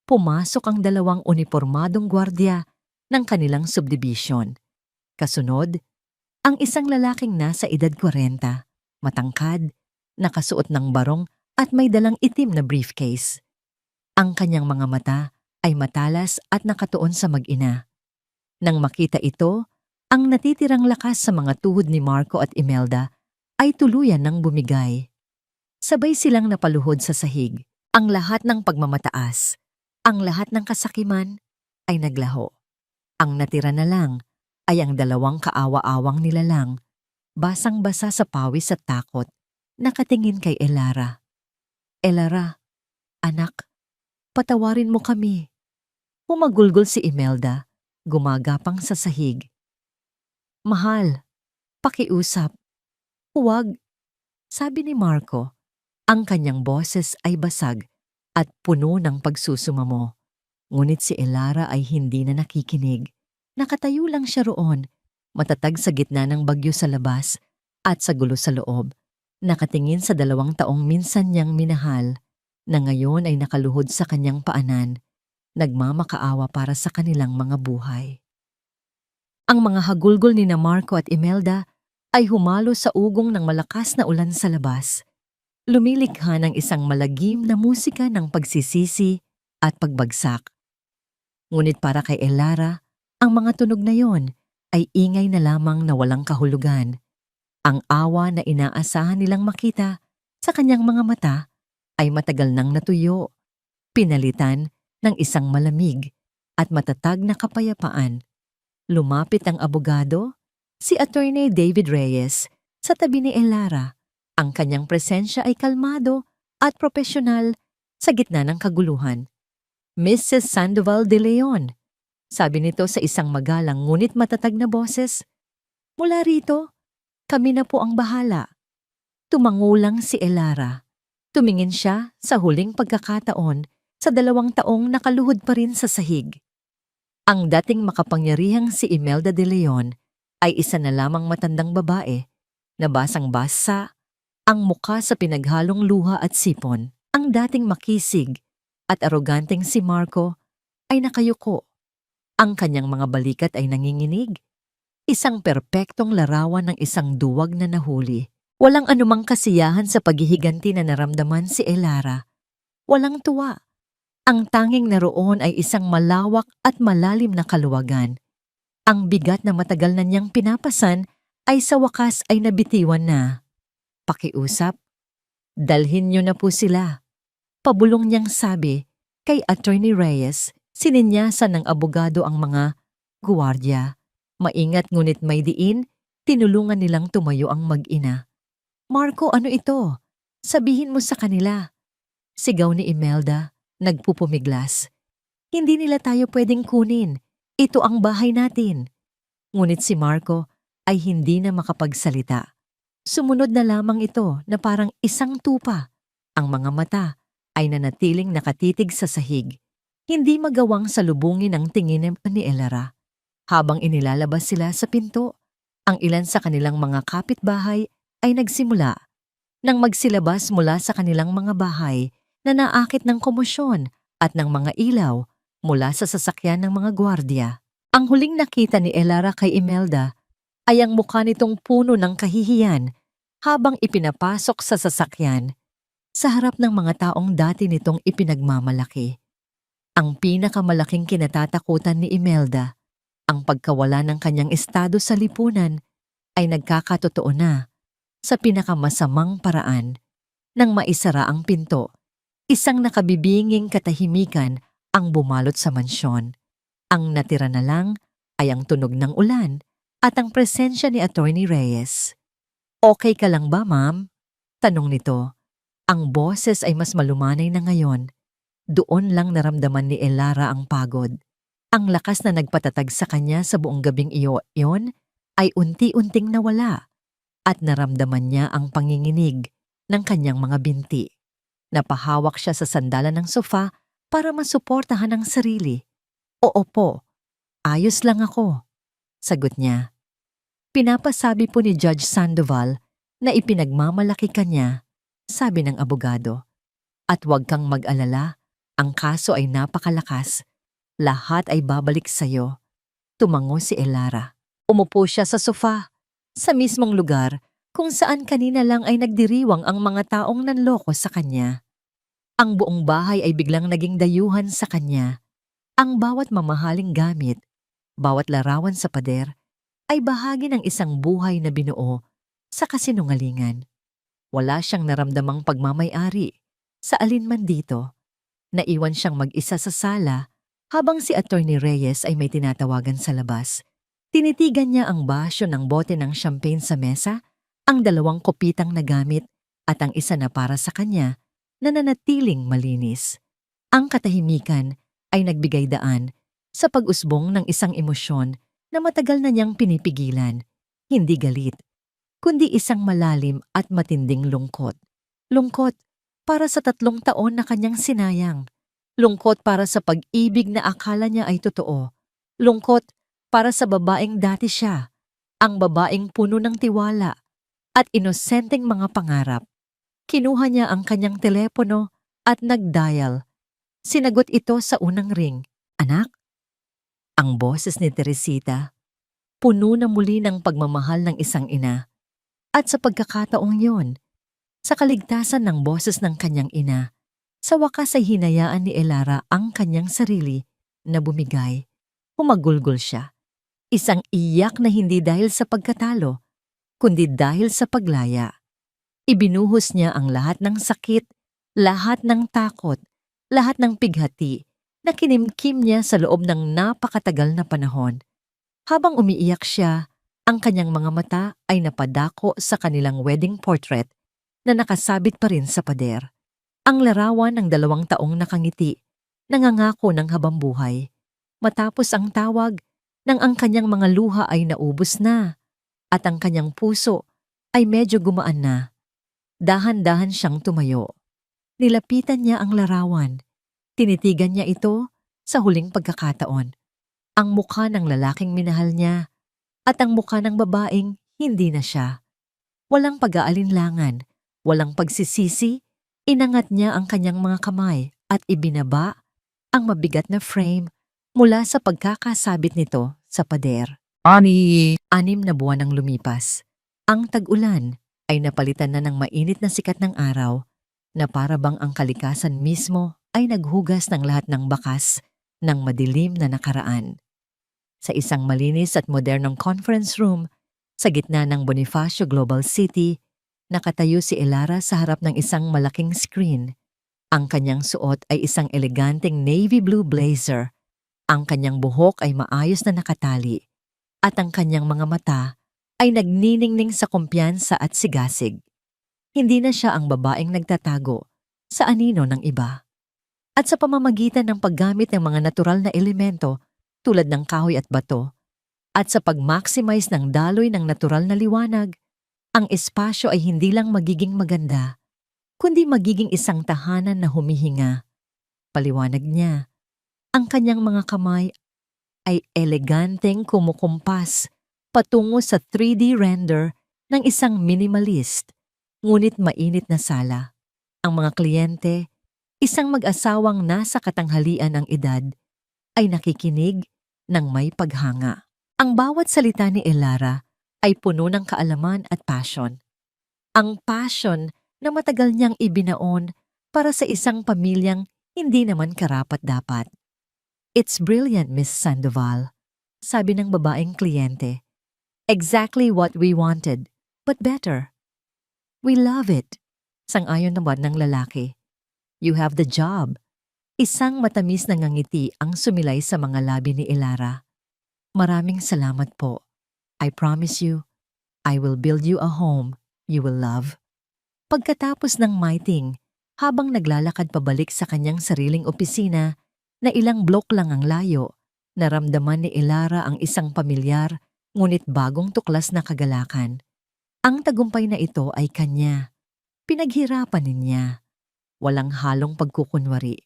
S1: pumasok ang 2 unipormadong gwardiya ng kanilang subdivision. Kasunod, ang isang lalaking nasa edad 40, matangkad, nakasuot ng barong at may dalang itim na briefcase. Ang kanyang mga mata ay matalas at nakatuon sa mag-ina. Nang makita ito, ang natitirang lakas sa mga tuhod ni Marco at Imelda ay tuluyan ng bumigay. Sabay silang napaluhod sa sahig. Ang lahat ng pagmamataas, ang lahat ng kasakiman ay naglaho. Ang natira na lang ay ang 2 kaawa-awang nilalang, basang-basa sa pawis at takot, nakatingin kay Elara. "Elara, anak, patawarin mo kami." Humagulgol si Imelda, gumagapang sa sahig. "Mahal, pakiusap." "Huwag," sabi ni Marco. Ang kanyang boses ay basag at puno ng pagsusumamo. Ngunit si Elara ay hindi na nakikinig. Nakatayo lang siya roon, matatag sa gitna ng bagyo sa labas at sa gulo sa loob. Nakatingin sa 2 taong minsan niyang minahal na ngayon ay nakaluhod sa kanyang paanan, nagmamakaawa para sa kanilang mga buhay. Ang mga hagulgol ni Marco at Imelda ay humalo sa ugong ng malakas na ulan sa labas. Lumilikha ng isang malagim na musika ng pagsisisi at pagbagsak. Ngunit para kay Elara, ang mga tunog na yon ay ingay na lamang na walang kahulugan. Ang awa na inaasahan nilang makita sa kanyang mga mata ay matagal nang natuyo, pinalitan ng isang malamig at matatag na kapayapaan. Lumapit ang abogado, Si Attorney David Reyes sa tabi ni Elara. Ang kanyang presensya ay kalmado at propesyonal sa gitna ng kaguluhan. Mrs. Sandoval de Leon, sabi nito sa isang magalang ngunit matatag na boses. Mula rito, kami na po ang bahala. Tumangulang si Elara. Tumingin siya sa huling pagkakataon sa 2 taong nakaluhod pa rin sa sahig. Ang dating makapangyarihang si Imelda de Leon ay isa na lamang matandang babae na basang-basa ang muka sa pinaghalong luha at sipon. Ang dating makisig at aroganteng si Marco ay nakayuko. Ang kanyang mga balikat ay nanginginig. Isang perpektong larawan ng isang duwag na nahuli. Walang anumang kasiyahan sa paghihiganti na naramdaman si Elara. Walang tuwa. Ang tanging naroon ay isang malawak at malalim na kaluwagan. Ang bigat na matagal na niyang pinapasan ay sa wakas ay nabitiwan na. Pakiusap, dalhin niyo na po sila. Pabulong niyang sabi kay Attorney Reyes, sininyasan ng abogado ang mga guwardiya. Maingat ngunit may diin, tinulungan nilang tumayo ang mag-ina. Marco, ano ito? Sabihin mo sa kanila. Sigaw ni Imelda. Nagpupumiglas. Hindi nila tayo pwedeng kunin. Ito ang bahay natin. Ngunit si Marco ay hindi na makapagsalita. Sumunod na lamang ito na parang isang tupa. Ang mga mata ay nanatiling nakatitig sa sahig. Hindi magawang salubungin ang tingin ni Elara. Habang inilalabas sila sa pinto, ang ilan sa kanilang mga kapitbahay ay nagsimula. Nang magsilabas mula sa kanilang mga bahay, na naakit ng komosyon at ng mga ilaw mula sa sasakyan ng mga gwardiya. Ang huling nakita ni Elara kay Imelda ay ang mukha nitong puno ng kahihiyan habang ipinapasok sa sasakyan sa harap ng mga taong dati nitong ipinagmamalaki. Ang pinakamalaking kinatatakutan ni Imelda, ang pagkawala ng kanyang estado sa lipunan, ay nagkakatotoo na sa pinakamasamang paraan. Nang maisara ang pinto, isang nakabibinging katahimikan ang bumalot sa mansyon. Ang natira na lang ay ang tunog ng ulan at ang presensya ni Attorney Reyes. Okay ka lang ba, ma'am? Tanong nito. Ang boses ay mas malumanay na ngayon. Doon lang naramdaman ni Elara ang pagod. Ang lakas na nagpatatag sa kanya sa buong gabing iyon ay unti-unting nawala at naramdaman niya ang panginginig ng kanyang mga binti. Napahawak siya sa sandalan ng sofa para masuportahan ang sarili. Oo po, ayos lang ako, sagot niya. Pinapasabi po ni Judge Sandoval na ipinagmamalaki ka niya, sabi ng abogado. At huwag kang mag-alala, ang kaso ay napakalakas. Lahat ay babalik sa'yo. Tumango si Elara. Umupo siya sa sofa, sa mismong lugar kung saan kanina lang ay nagdiriwang ang mga taong nanloko sa kanya. Ang buong bahay ay biglang naging dayuhan sa kanya. Ang bawat mamahaling gamit, bawat larawan sa pader, ay bahagi ng isang buhay na binuo sa kasinungalingan. Wala siyang naramdamang pagmamay-ari sa alinman dito. Naiwan siyang mag-isa sa sala habang si Attorney Reyes ay may tinatawagan sa labas. Tinitigan niya ang basyo ng bote ng champagne sa mesa, ang 2 kopitang na gamit at ang isa na para sa kanya na nanatiling malinis. Ang katahimikan ay nagbigay daan sa pag-usbong ng isang emosyon na matagal na niyang pinipigilan. Hindi galit, kundi isang malalim at matinding lungkot. Lungkot para sa 3 taon na kanyang sinayang. Lungkot para sa pag-ibig na akala niya ay totoo. Lungkot para sa babaeng dati siya, ang babaeng puno ng tiwala at inosenteng mga pangarap. Kinuha niya ang kanyang telepono at nag-dial. Sinagot ito sa unang ring. Anak? Ang boses ni Teresita, puno na muli ng pagmamahal ng isang ina. At sa pagkakataong yon, sa kaligtasan ng boses ng kanyang ina, sa wakas ay hinayaan ni Elara ang kanyang sarili na bumigay. Humagulgol siya. Isang iyak na hindi dahil sa pagkatalo, kundi dahil sa paglaya. Ibinuhos niya ang lahat ng sakit, lahat ng takot, lahat ng pighati na kinimkim niya sa loob ng napakatagal na panahon. Habang umiiyak siya, Ang kanyang mga mata ay napadako sa kanilang wedding portrait na nakasabit pa rin sa pader. Ang larawan ng 2 taong nakangiti, nangangako ng habambuhay. Matapos ang tawag, nang ang kanyang mga luha ay naubos na at ang kanyang puso ay medyo gumaan na. Dahan-dahan siyang tumayo. Nilapitan niya ang larawan. Tinitigan niya ito sa huling pagkakataon. Ang mukha ng lalaking minahal niya at ang mukha ng babaeng hindi na siya. Walang pag-aalinlangan, walang pagsisisi, inangat niya ang kanyang mga kamay at ibinaba ang mabigat na frame mula sa pagkakasabit nito sa pader. 6 na buwan ang lumipas. Ang tag-ulan ay napalitan na ng mainit na sikat ng araw na para bang ang kalikasan mismo ay naghugas ng lahat ng bakas ng madilim na nakaraan. Sa isang malinis at modernong conference room sa gitna ng Bonifacio Global City, nakatayo si Elara sa harap ng isang malaking screen. Ang kanyang suot ay isang eleganteng navy blue blazer. Ang kanyang buhok ay maayos na nakatali at ang kanyang mga mata ay nagniningning sa kumpiyansa at sigasig. Hindi na siya ang babaeng nagtatago sa anino ng iba. At sa pamamagitan ng paggamit ng mga natural na elemento tulad ng kahoy at bato, at sa pag-maximize ng daloy ng natural na liwanag, ang espasyo ay hindi lang magiging maganda, kundi magiging isang tahanan na humihinga. Paliwanag niya, ang kanyang mga kamay ay eleganteng kumukumpas patungo sa 3D render ng isang minimalist, ngunit mainit na sala. Ang mga kliyente, isang mag-asawang nasa katanghalian ng edad, ay nakikinig ng may paghanga. Ang bawat salita ni Elara ay puno ng kaalaman at passion. Ang passion na matagal niyang ibinaon para sa isang pamilyang hindi naman karapat-dapat. "It's brilliant, Miss Sandoval," sabi ng babaeng kliyente. "Exactly what we wanted, but better." "We love it," sang-ayon naman ng lalaki. "You have the job." Isang matamis na ngangiti ang sumilay sa mga labi ni Elara. "Maraming salamat po. I promise you, I will build you a home you will love." Pagkatapos ng meeting, habang naglalakad pabalik sa kanyang sariling opisina na ilang blok lang ang layo, naramdaman ni Elara ang isang pamilyar ngunit bagong tuklas na kagalakan. Ang tagumpay na ito ay kanya. Pinaghirapan niya. Walang halong pagkukunwari.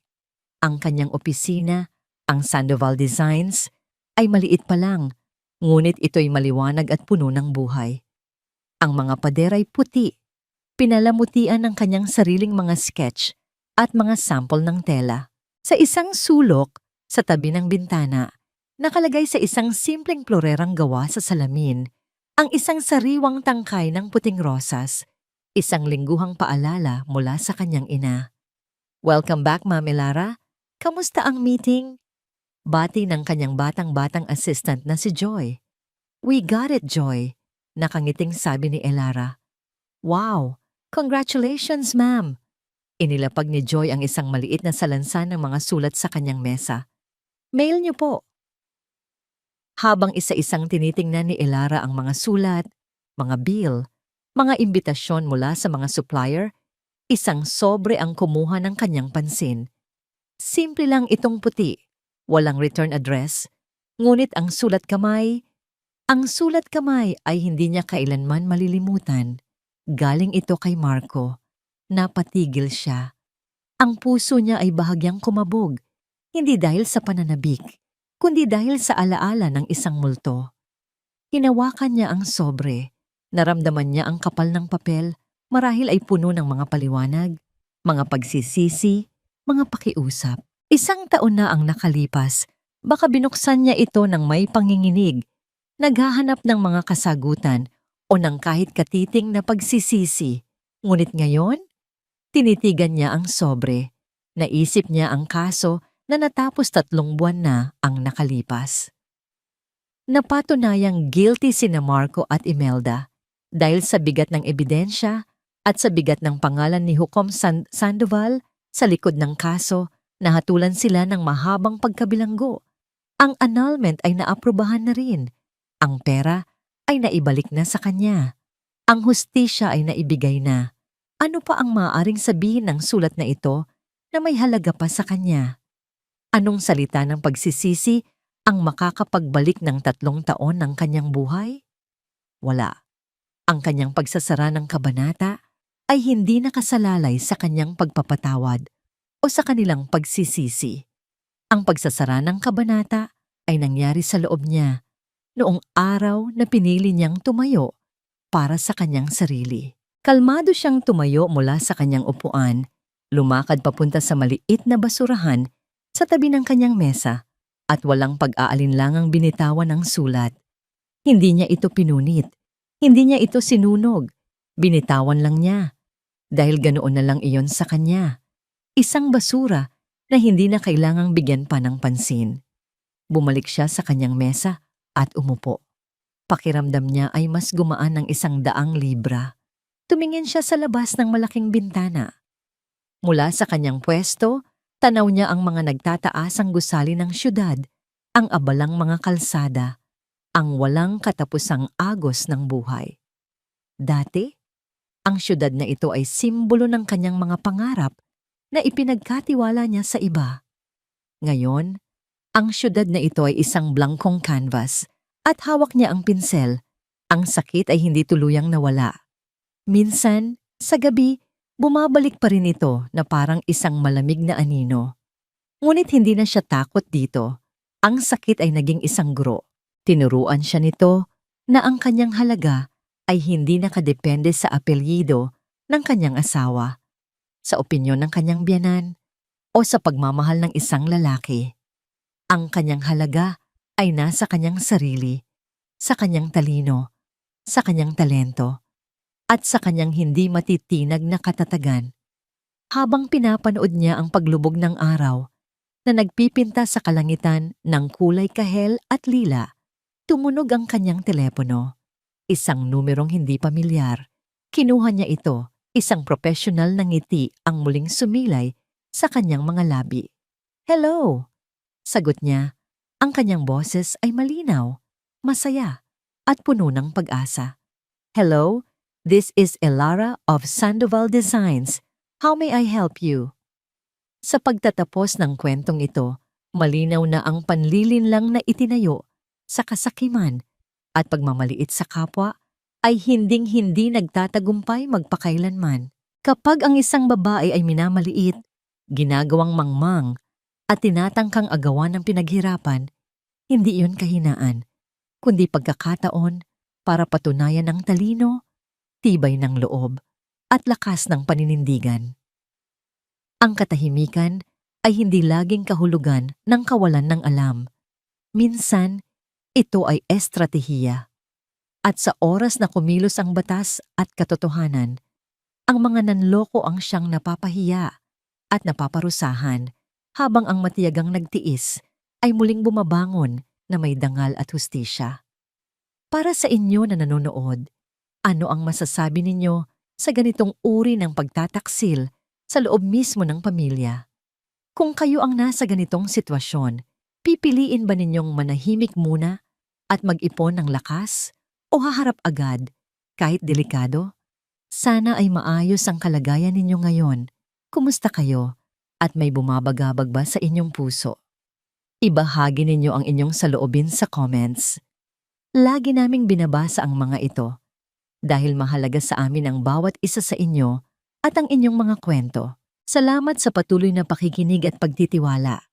S1: Ang kanyang opisina, ang Sandoval Designs, ay maliit pa lang, ngunit ito'y maliwanag at puno ng buhay. Ang mga pader ay puti. Pinalamutian ng kanyang sariling mga sketch at mga sample ng tela. Sa isang sulok, sa tabi ng bintana, nakalagay sa isang simpleng florerang gawa sa salamin, ang isang sariwang tangkay ng puting rosas, isang lingguhang paalala mula sa kanyang ina. "Welcome back, Ma'am Elara. Kamusta ang meeting?" Bati ng kanyang batang-batang assistant na si Joy. "We got it, Joy," nakangiting sabi ni Elara. "Wow! Congratulations, ma'am!" Inilapag ni Joy ang isang maliit na salansan ng mga sulat sa kanyang mesa. "Mail niyo po." Habang isa-isang tinitingnan ni Elara ang mga sulat, mga bill, mga imbitasyon mula sa mga supplier, isang sobre ang kumuha ng kanyang pansin. Simple lang itong puti, walang return address, ngunit ang sulat kamay ay hindi niya kailanman malilimutan. Galing ito kay Marco. Napatigil siya. Ang puso niya ay bahagyang kumabog, hindi dahil sa pananabik, kundi dahil sa alaala ng isang multo. Hinawakan niya ang sobre. Naramdaman niya ang kapal ng papel, marahil ay puno ng mga paliwanag, mga pagsisisi, mga pakiusap. 1 taon na ang nakalipas, baka binuksan niya ito ng may panginginig, naghahanap ng mga kasagutan o ng kahit katiting na pagsisisi. Ngunit ngayon, tinitigan niya ang sobre. Naisip niya ang kaso na natapos 3 buwan na ang nakalipas. Napatunayang guilty sina Marco at Imelda dahil sa bigat ng ebidensya at sa bigat ng pangalan ni Hukom Sandoval sa likod ng kaso. Nahatulan sila ng mahabang pagkabilanggo. Ang annulment ay naaprubahan na rin. Ang pera ay naibalik na sa kanya. Ang hustisya ay naibigay na. Ano pa ang maaaring sabihin ng sulat na ito na may halaga pa sa kanya? Anong salita ng pagsisisi ang makakapagbalik ng 3 taon ng kanyang buhay? Wala. Ang kanyang pagsasara ng kabanata ay hindi nakasalalay sa kanyang pagpapatawad o sa kanilang pagsisisi. Ang pagsasara ng kabanata ay nangyari sa loob niya noong araw na pinili niyang tumayo para sa kanyang sarili. Kalmado siyang tumayo mula sa kanyang upuan, lumakad papunta sa maliit na basurahan sa tabi ng kanyang mesa at walang pag-aalinlangang binitawan ng sulat. Hindi niya ito pinunit, hindi niya ito sinunog, binitawan lang niya. Dahil ganoon na lang iyon sa kanya. Isang basura na hindi na kailangang bigyan pa ng pansin. Bumalik siya sa kanyang mesa at umupo. Pakiramdam niya ay mas gumaan ng 100 libra. Tumingin siya sa labas ng malaking bintana. Mula sa kanyang pwesto, tanaw niya ang mga nagtataasang gusali ng syudad, ang abalang mga kalsada, ang walang katapusang agos ng buhay. Dati, ang syudad na ito ay simbolo ng kanyang mga pangarap na ipinagkatiwala niya sa iba. Ngayon, ang syudad na ito ay isang blankong canvas at hawak niya ang pinsel. Ang sakit ay hindi tuluyang nawala. Minsan, sa gabi, bumabalik pa rin ito na parang isang malamig na anino. Ngunit hindi na siya takot dito. Ang sakit ay naging isang guro. Tinuruan siya nito na ang kanyang halaga ay hindi nakadepende sa apelyido ng kanyang asawa, sa opinyon ng kanyang biyanan, o sa pagmamahal ng isang lalaki. Ang kanyang halaga ay nasa kanyang sarili, sa kanyang talino, sa kanyang talento, at sa kanyang hindi matitinag na katatagan. Habang pinapanood niya ang paglubog ng araw na nagpipinta sa kalangitan ng kulay kahel at lila, tumunog ang kanyang telepono. Isang numerong hindi pamilyar. Kinuha niya ito, isang profesional na ngiti ang muling sumilay sa kanyang mga labi. "Hello!" Sagot niya. Ang kanyang boses ay malinaw, masaya, at puno ng pag-asa. "Hello, this is Elara of Sandoval Designs. How may I help you?" Sa pagtatapos ng kwentong ito, malinaw na ang panlilinlang na itinayo sa kasakiman at pagmamaliit sa kapwa ay hinding-hindi nagtatagumpay magpakailanman. Kapag ang isang babae ay minamaliit, ginagawang mangmang at tinatangkang agawan ng pinaghirapan, hindi iyon kahinaan, kundi pagkakataon para patunayan ang talino, tibay ng loob, at lakas ng paninindigan. Ang katahimikan ay hindi laging kahulugan ng kawalan ng alam. Minsan, ito ay estratehiya. At sa oras na kumilos ang batas at katotohanan, ang mga nanloko ang siyang napapahiya at napaparusahan, habang ang matiyagang nagtiis ay muling bumabangon na may dangal at hustisya. Para sa inyo na nanonood, ano ang masasabi ninyo sa ganitong uri ng pagtataksil sa loob mismo ng pamilya? Kung kayo ang nasa ganitong sitwasyon, pipiliin ba ninyong manahimik muna at mag-ipon ng lakas o haharap agad kahit delikado? Sana ay maayos ang kalagayan ninyo ngayon. Kumusta kayo? At may bumabagabag ba sa inyong puso? Ibahagi ninyo ang inyong saloobin sa comments. Lagi naming binabasa ang mga ito dahil mahalaga sa amin ang bawat isa sa inyo at ang inyong mga kwento. Salamat sa patuloy na pakikinig at pagtitiwala.